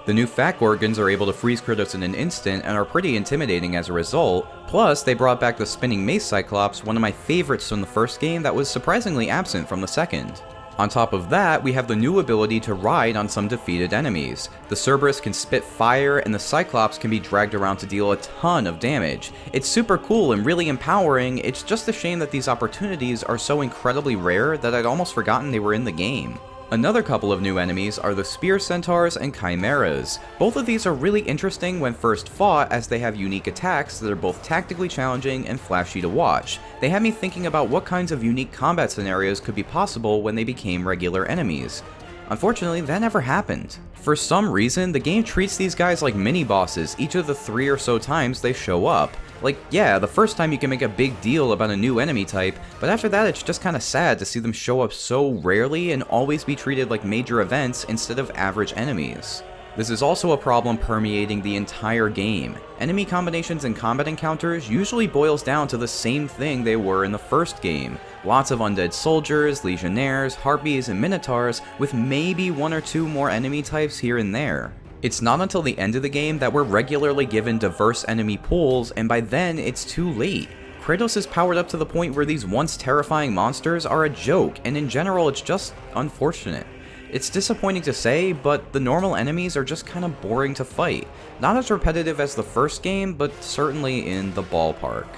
The new Fat Gorgons are able to freeze Kratos in an instant and are pretty intimidating as a result, plus they brought back the spinning mace Cyclops, one of my favorites from the first game that was surprisingly absent from the second. On top of that, we have the new ability to ride on some defeated enemies. The Cerberus can spit fire, and the Cyclops can be dragged around to deal a ton of damage. It's super cool and really empowering, it's just a shame that these opportunities are so incredibly rare that I'd almost forgotten they were in the game. Another couple of new enemies are the Spear Centaurs and Chimeras. Both of these are really interesting when first fought as they have unique attacks that are both tactically challenging and flashy to watch. They had me thinking about what kinds of unique combat scenarios could be possible when they became regular enemies. Unfortunately, that never happened. For some reason, the game treats these guys like mini-bosses each of the 3 or so times they show up. Like, yeah, the first time you can make a big deal about a new enemy type, but after that it's just kinda sad to see them show up so rarely and always be treated like major events instead of average enemies. This is also a problem permeating the entire game. Enemy combinations and combat encounters usually boils down to the same thing they were in the first game. Lots of undead soldiers, legionnaires, harpies, and minotaurs, with maybe 1 or 2 more enemy types here and there. It's not until the end of the game that we're regularly given diverse enemy pools, and by then it's too late. Kratos is powered up to the point where these once terrifying monsters are a joke, and in general it's just unfortunate. It's disappointing to say, but the normal enemies are just kinda boring to fight. Not as repetitive as the first game, but certainly in the ballpark.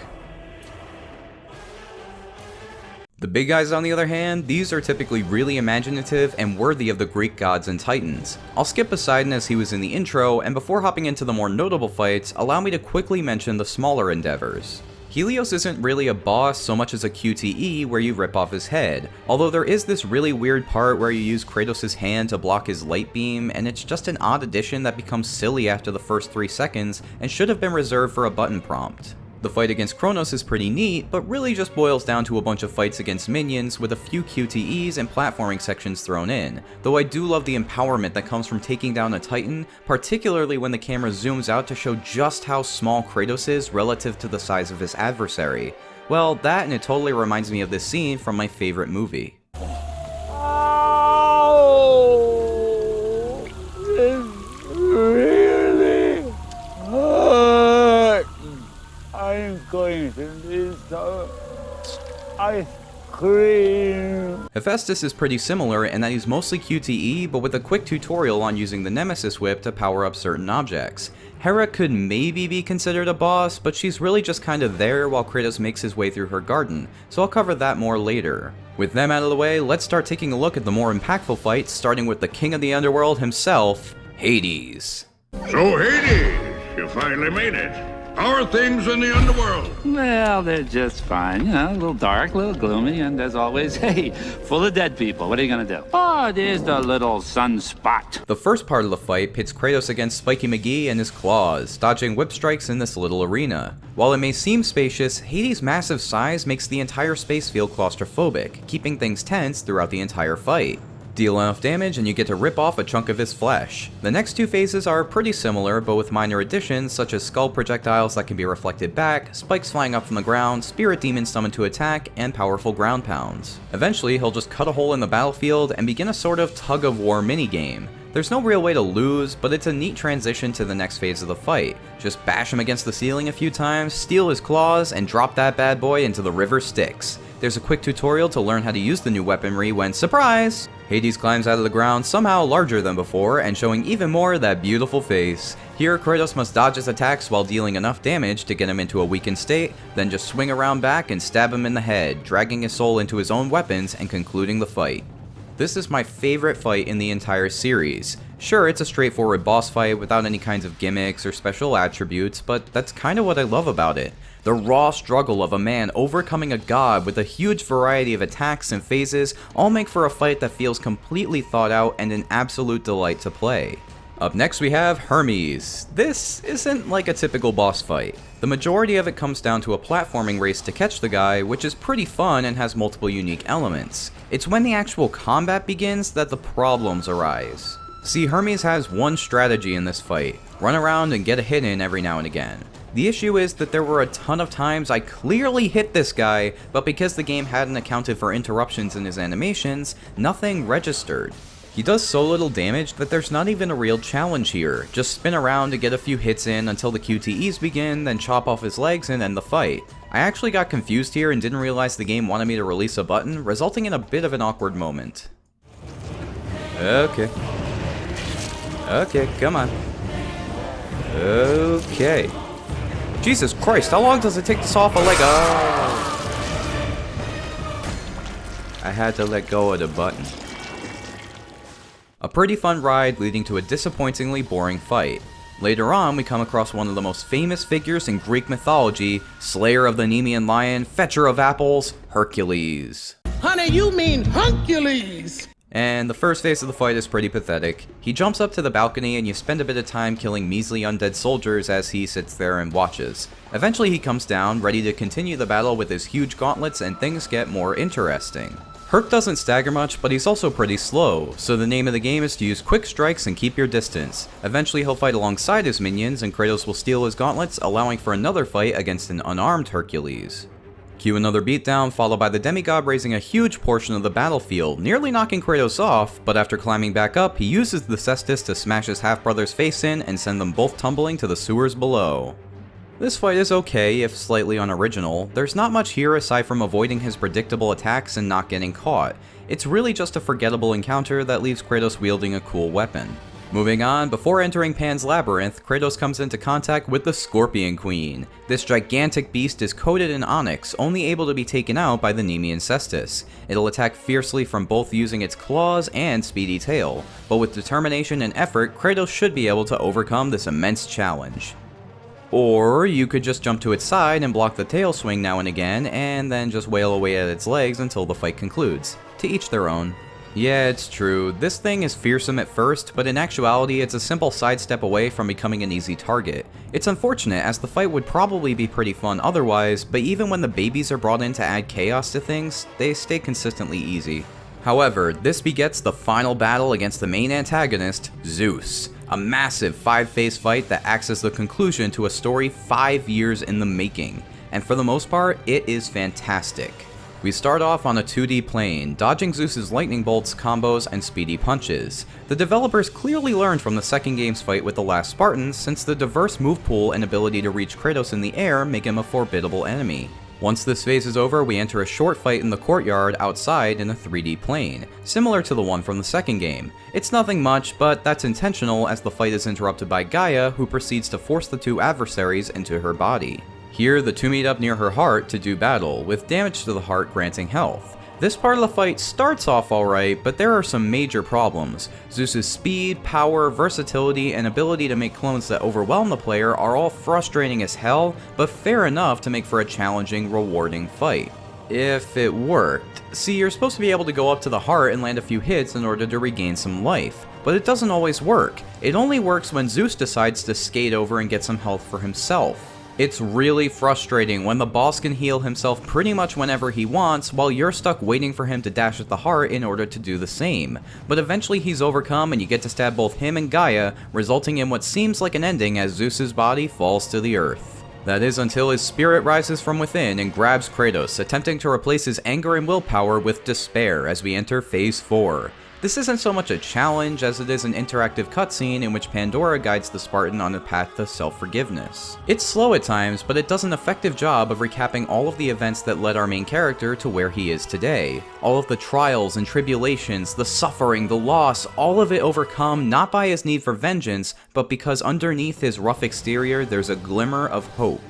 The big guys on the other hand, these are typically really imaginative and worthy of the Greek gods and titans. I'll skip Poseidon as he was in the intro, and before hopping into the more notable fights, allow me to quickly mention the smaller endeavors. Helios isn't really a boss so much as a QTE where you rip off his head, although there is this really weird part where you use Kratos' hand to block his light beam, and it's just an odd addition that becomes silly after the first 3 seconds and should have been reserved for a button prompt. The fight against Kronos is pretty neat, but really just boils down to a bunch of fights against minions with a few QTEs and platforming sections thrown in, though I do love the empowerment that comes from taking down a titan, particularly when the camera zooms out to show just how small Kratos is relative to the size of his adversary. Well, that and it totally reminds me of this scene from my favorite movie. Oh, this really hurt. I'm going to need some ice cream. Hephaestus is pretty similar in that he's mostly QTE, but with a quick tutorial on using the Nemesis Whip to power up certain objects. Hera could maybe be considered a boss, but she's really just kind of there while Kratos makes his way through her garden, so I'll cover that more later. With them out of the way, let's start taking a look at the more impactful fights, starting with the king of the underworld himself, Hades. So, Hades, you finally made it. How are things in the underworld? Well, they're just fine. You know, a little dark, a little gloomy, and as always, hey, full of dead people. What are you gonna do? Oh, there's the little sunspot. The first part of the fight pits Kratos against Spiky McGee and his claws, dodging whip strikes in this little arena. While it may seem spacious, Hades' massive size makes the entire space feel claustrophobic, keeping things tense throughout the entire fight. Deal enough damage and you get to rip off a chunk of his flesh. The next 2 phases are pretty similar, but with minor additions such as skull projectiles that can be reflected back, spikes flying up from the ground, spirit demons summoned to attack, and powerful ground pounds. Eventually, he'll just cut a hole in the battlefield and begin a sort of tug-of-war minigame. There's no real way to lose, but it's a neat transition to the next phase of the fight. Just bash him against the ceiling a few times, steal his claws, and drop that bad boy into the river Styx. There's a quick tutorial to learn how to use the new weaponry when, surprise! Hades climbs out of the ground somehow larger than before and showing even more of that beautiful face. Here, Kratos must dodge his attacks while dealing enough damage to get him into a weakened state, then just swing around back and stab him in the head, dragging his soul into his own weapons and concluding the fight. This is my favorite fight in the entire series. Sure, it's a straightforward boss fight without any kinds of gimmicks or special attributes, but that's kind of what I love about it. The raw struggle of a man overcoming a god with a huge variety of attacks and phases all make for a fight that feels completely thought out and an absolute delight to play. Up next we have Hermes. This isn't like a typical boss fight. The majority of it comes down to a platforming race to catch the guy, which is pretty fun and has multiple unique elements. It's when the actual combat begins that the problems arise. See, Hermes has one strategy in this fight: run around and get a hit in every now and again. The issue is that there were a ton of times I clearly hit this guy, but because the game hadn't accounted for interruptions in his animations, nothing registered. He does so little damage that there's not even a real challenge here. Just spin around to get a few hits in until the QTEs begin, then chop off his legs and end the fight. I actually got confused here and didn't realize the game wanted me to release a button, resulting in a bit of an awkward moment. Okay, come on. Okay. Jesus Christ, how long does it take to saw off a leg? Oh. I had to let go of the button. A pretty fun ride leading to a disappointingly boring fight. Later on, we come across one of the most famous figures in Greek mythology, Slayer of the Nemean Lion, Fetcher of Apples, Hercules. Honey, you mean Hercules! And the first phase of the fight is pretty pathetic. He jumps up to the balcony and you spend a bit of time killing measly undead soldiers as he sits there and watches. Eventually he comes down, ready to continue the battle with his huge gauntlets, and things get more interesting. Herc doesn't stagger much, but he's also pretty slow, so the name of the game is to use quick strikes and keep your distance. Eventually he'll fight alongside his minions and Kratos will steal his gauntlets, allowing for another fight against an unarmed Hercules. Cue another beatdown, followed by the demigod raising a huge portion of the battlefield, nearly knocking Kratos off, but after climbing back up, he uses the cestus to smash his half-brother's face in and send them both tumbling to the sewers below. This fight is okay, if slightly unoriginal. There's not much here aside from avoiding his predictable attacks and not getting caught. It's really just a forgettable encounter that leaves Kratos wielding a cool weapon. Moving on, before entering Pan's Labyrinth, Kratos comes into contact with the Scorpion Queen. This gigantic beast is coated in onyx, only able to be taken out by the Nemean Cestus. It'll attack fiercely from both using its claws and speedy tail, but with determination and effort, Kratos should be able to overcome this immense challenge. Or you could just jump to its side and block the tail swing now and again, and then just wail away at its legs until the fight concludes. To each their own. Yeah, it's true, this thing is fearsome at first, but in actuality it's a simple sidestep away from becoming an easy target. It's unfortunate, as the fight would probably be pretty fun otherwise, but even when the babies are brought in to add chaos to things, they stay consistently easy. However, this begets the final battle against the main antagonist, Zeus. A massive 5-phase fight that acts as the conclusion to a story 5 years in the making. And for the most part, it is fantastic. We start off on a 2D plane, dodging Zeus's lightning bolts, combos, and speedy punches. The developers clearly learned from the second game's fight with the last Spartans, since the diverse move pool and ability to reach Kratos in the air make him a formidable enemy. Once this phase is over, we enter a short fight in the courtyard outside in a 3D plane, similar to the one from the second game. It's nothing much, but that's intentional as the fight is interrupted by Gaia, who proceeds to force the two adversaries into her body. Here, the two meet up near her heart to do battle, with damage to the heart granting health. This part of the fight starts off alright, but there are some major problems. Zeus's speed, power, versatility, and ability to make clones that overwhelm the player are all frustrating as hell, but fair enough to make for a challenging, rewarding fight. If it worked. See, you're supposed to be able to go up to the heart and land a few hits in order to regain some life, but it doesn't always work. It only works when Zeus decides to skate over and get some health for himself. It's really frustrating when the boss can heal himself pretty much whenever he wants, while you're stuck waiting for him to dash at the heart in order to do the same. But eventually he's overcome and you get to stab both him and Gaia, resulting in what seems like an ending as Zeus's body falls to the earth. That is until his spirit rises from within and grabs Kratos, attempting to replace his anger and willpower with despair as we enter Phase 4. This isn't so much a challenge as it is an interactive cutscene in which Pandora guides the Spartan on a path to self-forgiveness. It's slow at times, but it does an effective job of recapping all of the events that led our main character to where he is today. All of the trials and tribulations, the suffering, the loss, all of it overcome not by his need for vengeance, but because underneath his rough exterior there's a glimmer of hope.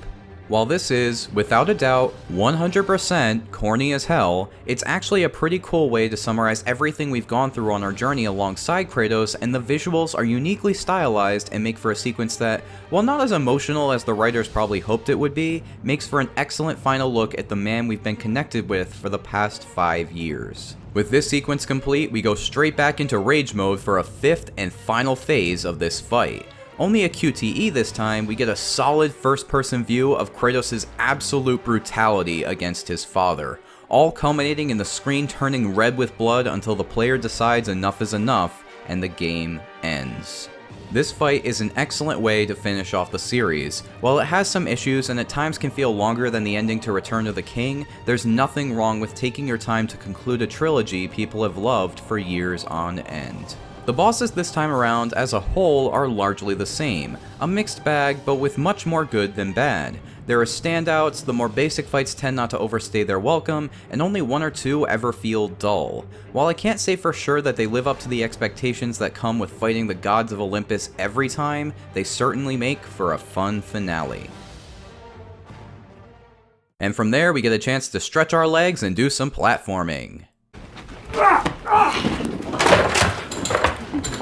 While this is, without a doubt, 100% corny as hell, it's actually a pretty cool way to summarize everything we've gone through on our journey alongside Kratos, and the visuals are uniquely stylized and make for a sequence that, while not as emotional as the writers probably hoped it would be, makes for an excellent final look at the man we've been connected with for the past 5 years. With this sequence complete, we go straight back into rage mode for a 5th and final phase of this fight. Only a QTE this time, we get a solid first-person view of Kratos' absolute brutality against his father, all culminating in the screen turning red with blood until the player decides enough is enough, and the game ends. This fight is an excellent way to finish off the series. While it has some issues and at times can feel longer than the ending to Return of the King, there's nothing wrong with taking your time to conclude a trilogy people have loved for years on end. The bosses this time around, as a whole, are largely the same. A mixed bag, but with much more good than bad. There are standouts, the more basic fights tend not to overstay their welcome, and only one or two ever feel dull. While I can't say for sure that they live up to the expectations that come with fighting the gods of Olympus every time, they certainly make for a fun finale. And from there, we get a chance to stretch our legs and do some platforming.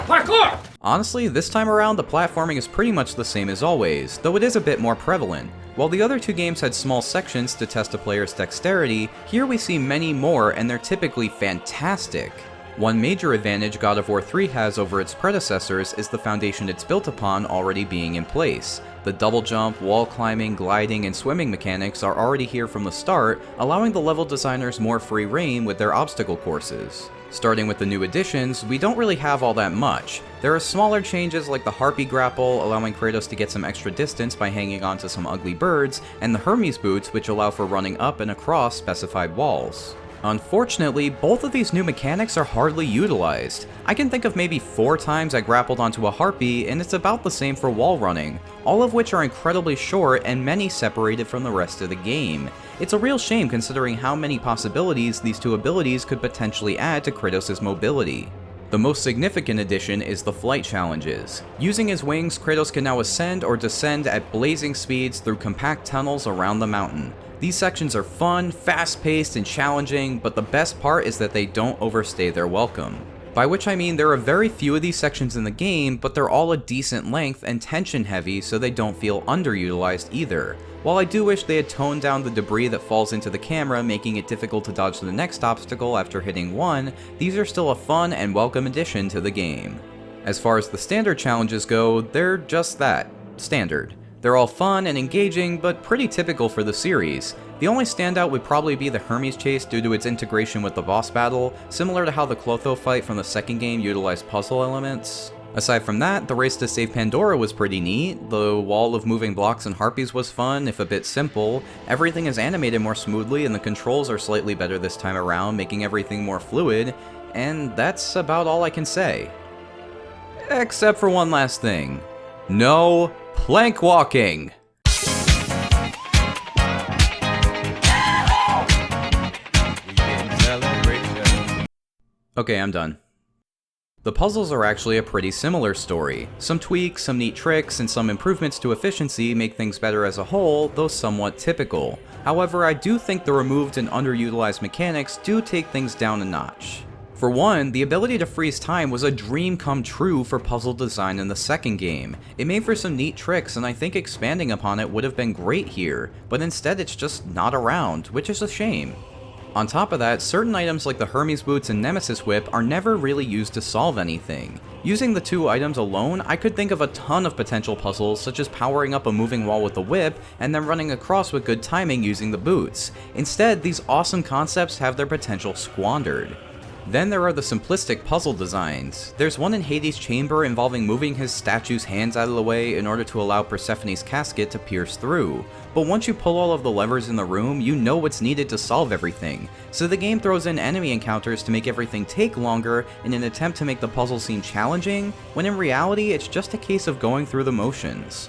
Parkour! Honestly, this time around the platforming is pretty much the same as always, though it is a bit more prevalent. While the other two games had small sections to test a player's dexterity, here we see many more and they're typically fantastic. One major advantage God of War 3 has over its predecessors is the foundation it's built upon already being in place. The double jump, wall climbing, gliding, and swimming mechanics are already here from the start, allowing the level designers more free reign with their obstacle courses. Starting with the new additions, we don't really have all that much. There are smaller changes like the Harpy grapple, allowing Kratos to get some extra distance by hanging onto some ugly birds, and the Hermes boots, which allow for running up and across specified walls. Unfortunately, both of these new mechanics are hardly utilized. I can think of maybe 4 times I grappled onto a Harpy, and it's about the same for wall running, all of which are incredibly short and many separated from the rest of the game. It's a real shame considering how many possibilities these two abilities could potentially add to Kratos' mobility. The most significant addition is the flight challenges. Using his wings, Kratos can now ascend or descend at blazing speeds through compact tunnels around the mountain. These sections are fun, fast-paced, and challenging, but the best part is that they don't overstay their welcome. By which I mean there are very few of these sections in the game, but they're all a decent length and tension heavy so they don't feel underutilized either. While I do wish they had toned down the debris that falls into the camera, making it difficult to dodge the next obstacle after hitting one, these are still a fun and welcome addition to the game. As far as the standard challenges go, they're just that, standard. They're all fun and engaging, but pretty typical for the series. The only standout would probably be the Hermes chase due to its integration with the boss battle, similar to how the Clotho fight from the second game utilized puzzle elements. Aside from that, the race to save Pandora was pretty neat, the wall of moving blocks and harpies was fun, if a bit simple, everything is animated more smoothly and the controls are slightly better this time around, making everything more fluid, and that's about all I can say. Except for one last thing. No plank walking! Okay, I'm done. The puzzles are actually a pretty similar story. Some tweaks, some neat tricks, and some improvements to efficiency make things better as a whole, though somewhat typical. However, I do think the removed and underutilized mechanics do take things down a notch. For one, the ability to freeze time was a dream come true for puzzle design in the second game. It made for some neat tricks, and I think expanding upon it would have been great here, but instead it's just not around, which is a shame. On top of that, certain items like the Hermes boots and Nemesis whip are never really used to solve anything. Using the two items alone, I could think of a ton of potential puzzles, such as powering up a moving wall with the whip, and then running across with good timing using the boots. Instead, these awesome concepts have their potential squandered. Then there are the simplistic puzzle designs. There's one in Hades' chamber involving moving his statue's hands out of the way in order to allow Persephone's casket to pierce through. But once you pull all of the levers in the room, you know what's needed to solve everything. So the game throws in enemy encounters to make everything take longer in an attempt to make the puzzle seem challenging, when in reality it's just a case of going through the motions.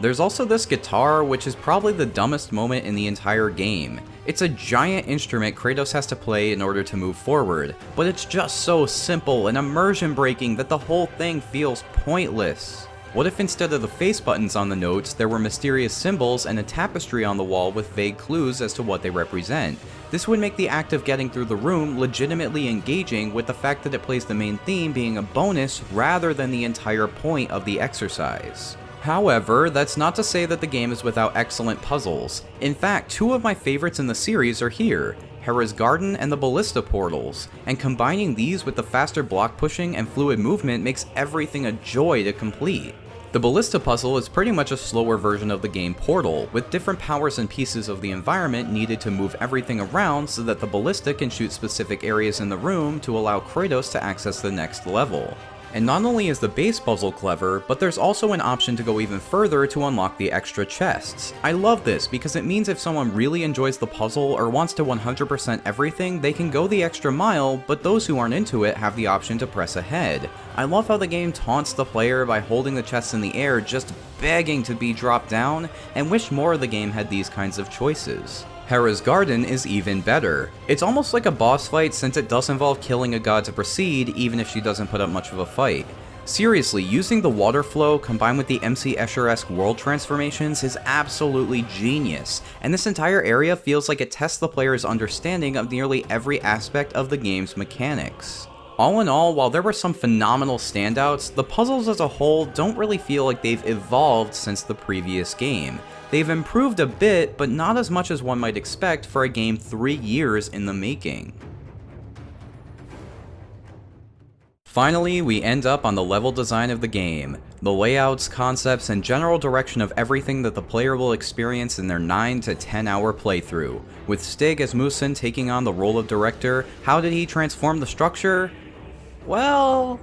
There's also this guitar, which is probably the dumbest moment in the entire game. It's a giant instrument Kratos has to play in order to move forward, but it's just so simple and immersion breaking that the whole thing feels pointless. What if instead of the face buttons on the notes, there were mysterious symbols and a tapestry on the wall with vague clues as to what they represent? This would make the act of getting through the room legitimately engaging, with the fact that it plays the main theme being a bonus rather than the entire point of the exercise. However, that's not to say that the game is without excellent puzzles. In fact, two of my favorites in the series are here, Hera's Garden and the Ballista portals, and combining these with the faster block pushing and fluid movement makes everything a joy to complete. The Ballista puzzle is pretty much a slower version of the game Portal, with different powers and pieces of the environment needed to move everything around so that the Ballista can shoot specific areas in the room to allow Kratos to access the next level. And not only is the base puzzle clever, but there's also an option to go even further to unlock the extra chests. I love this because it means if someone really enjoys the puzzle or wants to 100% everything, they can go the extra mile, but those who aren't into it have the option to press ahead. I love how the game taunts the player by holding the chests in the air, just begging to be dropped down, and wish more of the game had these kinds of choices. Hera's Garden is even better. It's almost like a boss fight since it does involve killing a god to proceed, even if she doesn't put up much of a fight. Seriously, using the water flow combined with the MC Escher-esque world transformations is absolutely genius, and this entire area feels like it tests the player's understanding of nearly every aspect of the game's mechanics. All in all, while there were some phenomenal standouts, the puzzles as a whole don't really feel like they've evolved since the previous game. They've improved a bit, but not as much as one might expect for a game 3 years in the making. Finally, we end up on the level design of the game, the layouts, concepts, and general direction of everything that the player will experience in their 9 to 10 hour playthrough. With Stig as Musen taking on the role of director, how did he transform the structure? Well...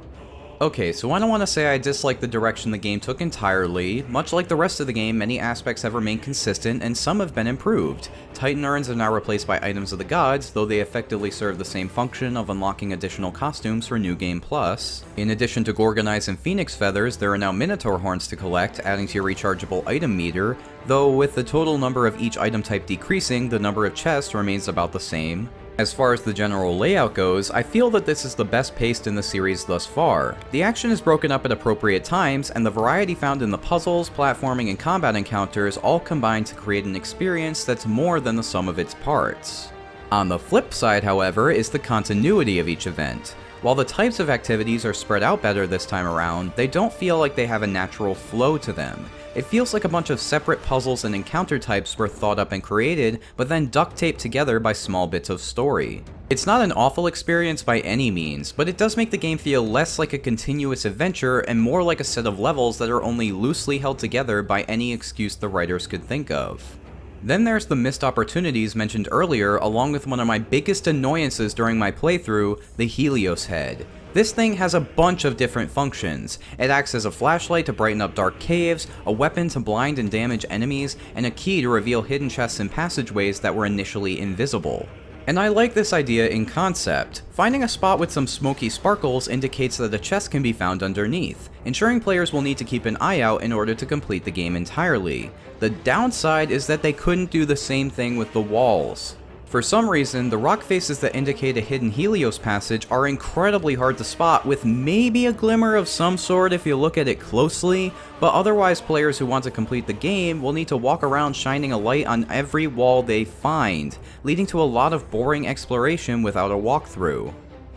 Okay, so I don't want to say I dislike the direction the game took entirely. Much like the rest of the game, many aspects have remained consistent, and some have been improved. Titan urns are now replaced by items of the gods, though they effectively serve the same function of unlocking additional costumes for New Game Plus. In addition to Gorgonite and Phoenix feathers, there are now Minotaur horns to collect, adding to your rechargeable item meter, though with the total number of each item type decreasing, the number of chests remains about the same. As far as the general layout goes, I feel that this is the best paced in the series thus far. The action is broken up at appropriate times, and the variety found in the puzzles, platforming, and combat encounters all combine to create an experience that's more than the sum of its parts. On the flip side, however, is the continuity of each event. While the types of activities are spread out better this time around, they don't feel like they have a natural flow to them. It feels like a bunch of separate puzzles and encounter types were thought up and created, but then duct taped together by small bits of story. It's not an awful experience by any means, but it does make the game feel less like a continuous adventure and more like a set of levels that are only loosely held together by any excuse the writers could think of. Then there's the missed opportunities mentioned earlier, along with one of my biggest annoyances during my playthrough, the Helios head. This thing has a bunch of different functions. It acts as a flashlight to brighten up dark caves, a weapon to blind and damage enemies, and a key to reveal hidden chests and passageways that were initially invisible. And I like this idea in concept. Finding a spot with some smoky sparkles indicates that a chest can be found underneath, ensuring players will need to keep an eye out in order to complete the game entirely. The downside is that they couldn't do the same thing with the walls. For some reason, the rock faces that indicate a hidden Helios passage are incredibly hard to spot, with maybe a glimmer of some sort if you look at it closely, but otherwise players who want to complete the game will need to walk around shining a light on every wall they find, leading to a lot of boring exploration without a walkthrough.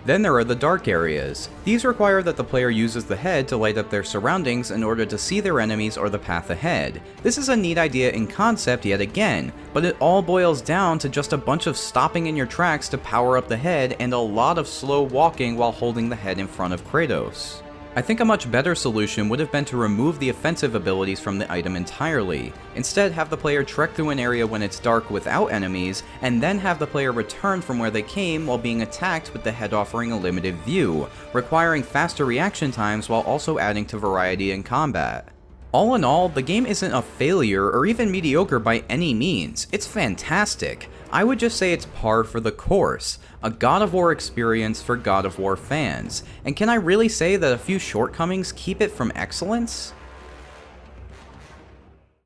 Then there are the dark areas. These require that the player uses the head to light up their surroundings in order to see their enemies or the path ahead. This is a neat idea in concept yet again, but it all boils down to just a bunch of stopping in your tracks to power up the head and a lot of slow walking while holding the head in front of Kratos. I think a much better solution would have been to remove the offensive abilities from the item entirely. Instead, have the player trek through an area when it's dark without enemies, and then have the player return from where they came while being attacked with the head offering a limited view, requiring faster reaction times while also adding to variety in combat. All in all, the game isn't a failure or even mediocre by any means. It's fantastic. I would just say it's par for the course. A God of War experience for God of War fans. And can I really say that a few shortcomings keep it from excellence?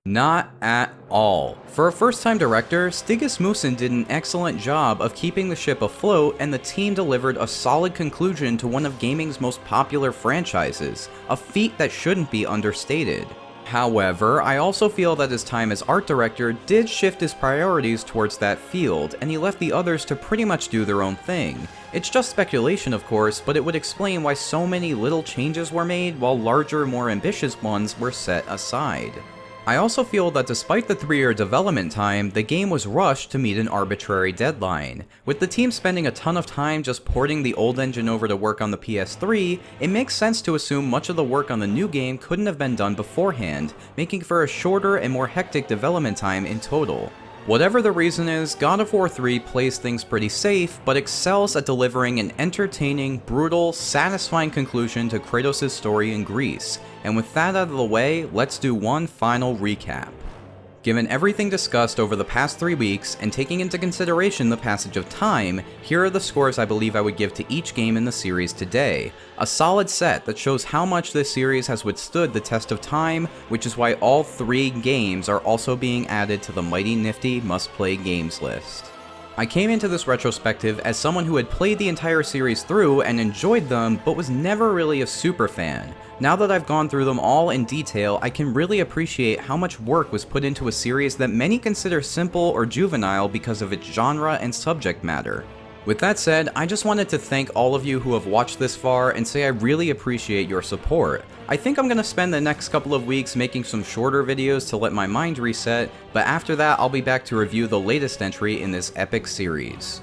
Not at all. For a first-time director, Stig Asmussen did an excellent job of keeping the ship afloat, and the team delivered a solid conclusion to one of gaming's most popular franchises, a feat that shouldn't be understated. However, I also feel that his time as art director did shift his priorities towards that field, and he left the others to pretty much do their own thing. It's just speculation, of course, but it would explain why so many little changes were made while larger, more ambitious ones were set aside. I also feel that despite the 3-year development time, the game was rushed to meet an arbitrary deadline. With the team spending a ton of time just porting the old engine over to work on the PS3, it makes sense to assume much of the work on the new game couldn't have been done beforehand, making for a shorter and more hectic development time in total. Whatever the reason is, God of War 3 plays things pretty safe, but excels at delivering an entertaining, brutal, satisfying conclusion to Kratos' story in Greece. And with that out of the way, let's do one final recap. Given everything discussed over the past 3 weeks, and taking into consideration the passage of time, here are the scores I believe I would give to each game in the series today. A solid set that shows how much this series has withstood the test of time, which is why all 3 games are also being added to the MightyNifty must-play games list. I came into this retrospective as someone who had played the entire series through and enjoyed them, but was never really a super fan. Now that I've gone through them all in detail, I can really appreciate how much work was put into a series that many consider simple or juvenile because of its genre and subject matter. With that said, I just wanted to thank all of you who have watched this far and say I really appreciate your support. I think I'm going to spend the next couple of weeks making some shorter videos to let my mind reset, but after that I'll be back to review the latest entry in this epic series.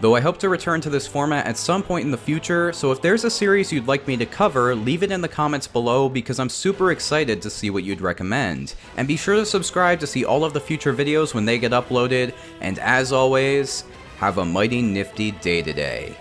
Though I hope to return to this format at some point in the future, so if there's a series you'd like me to cover, leave it in the comments below because I'm super excited to see what you'd recommend. And be sure to subscribe to see all of the future videos when they get uploaded, and as always, have a mighty nifty day today.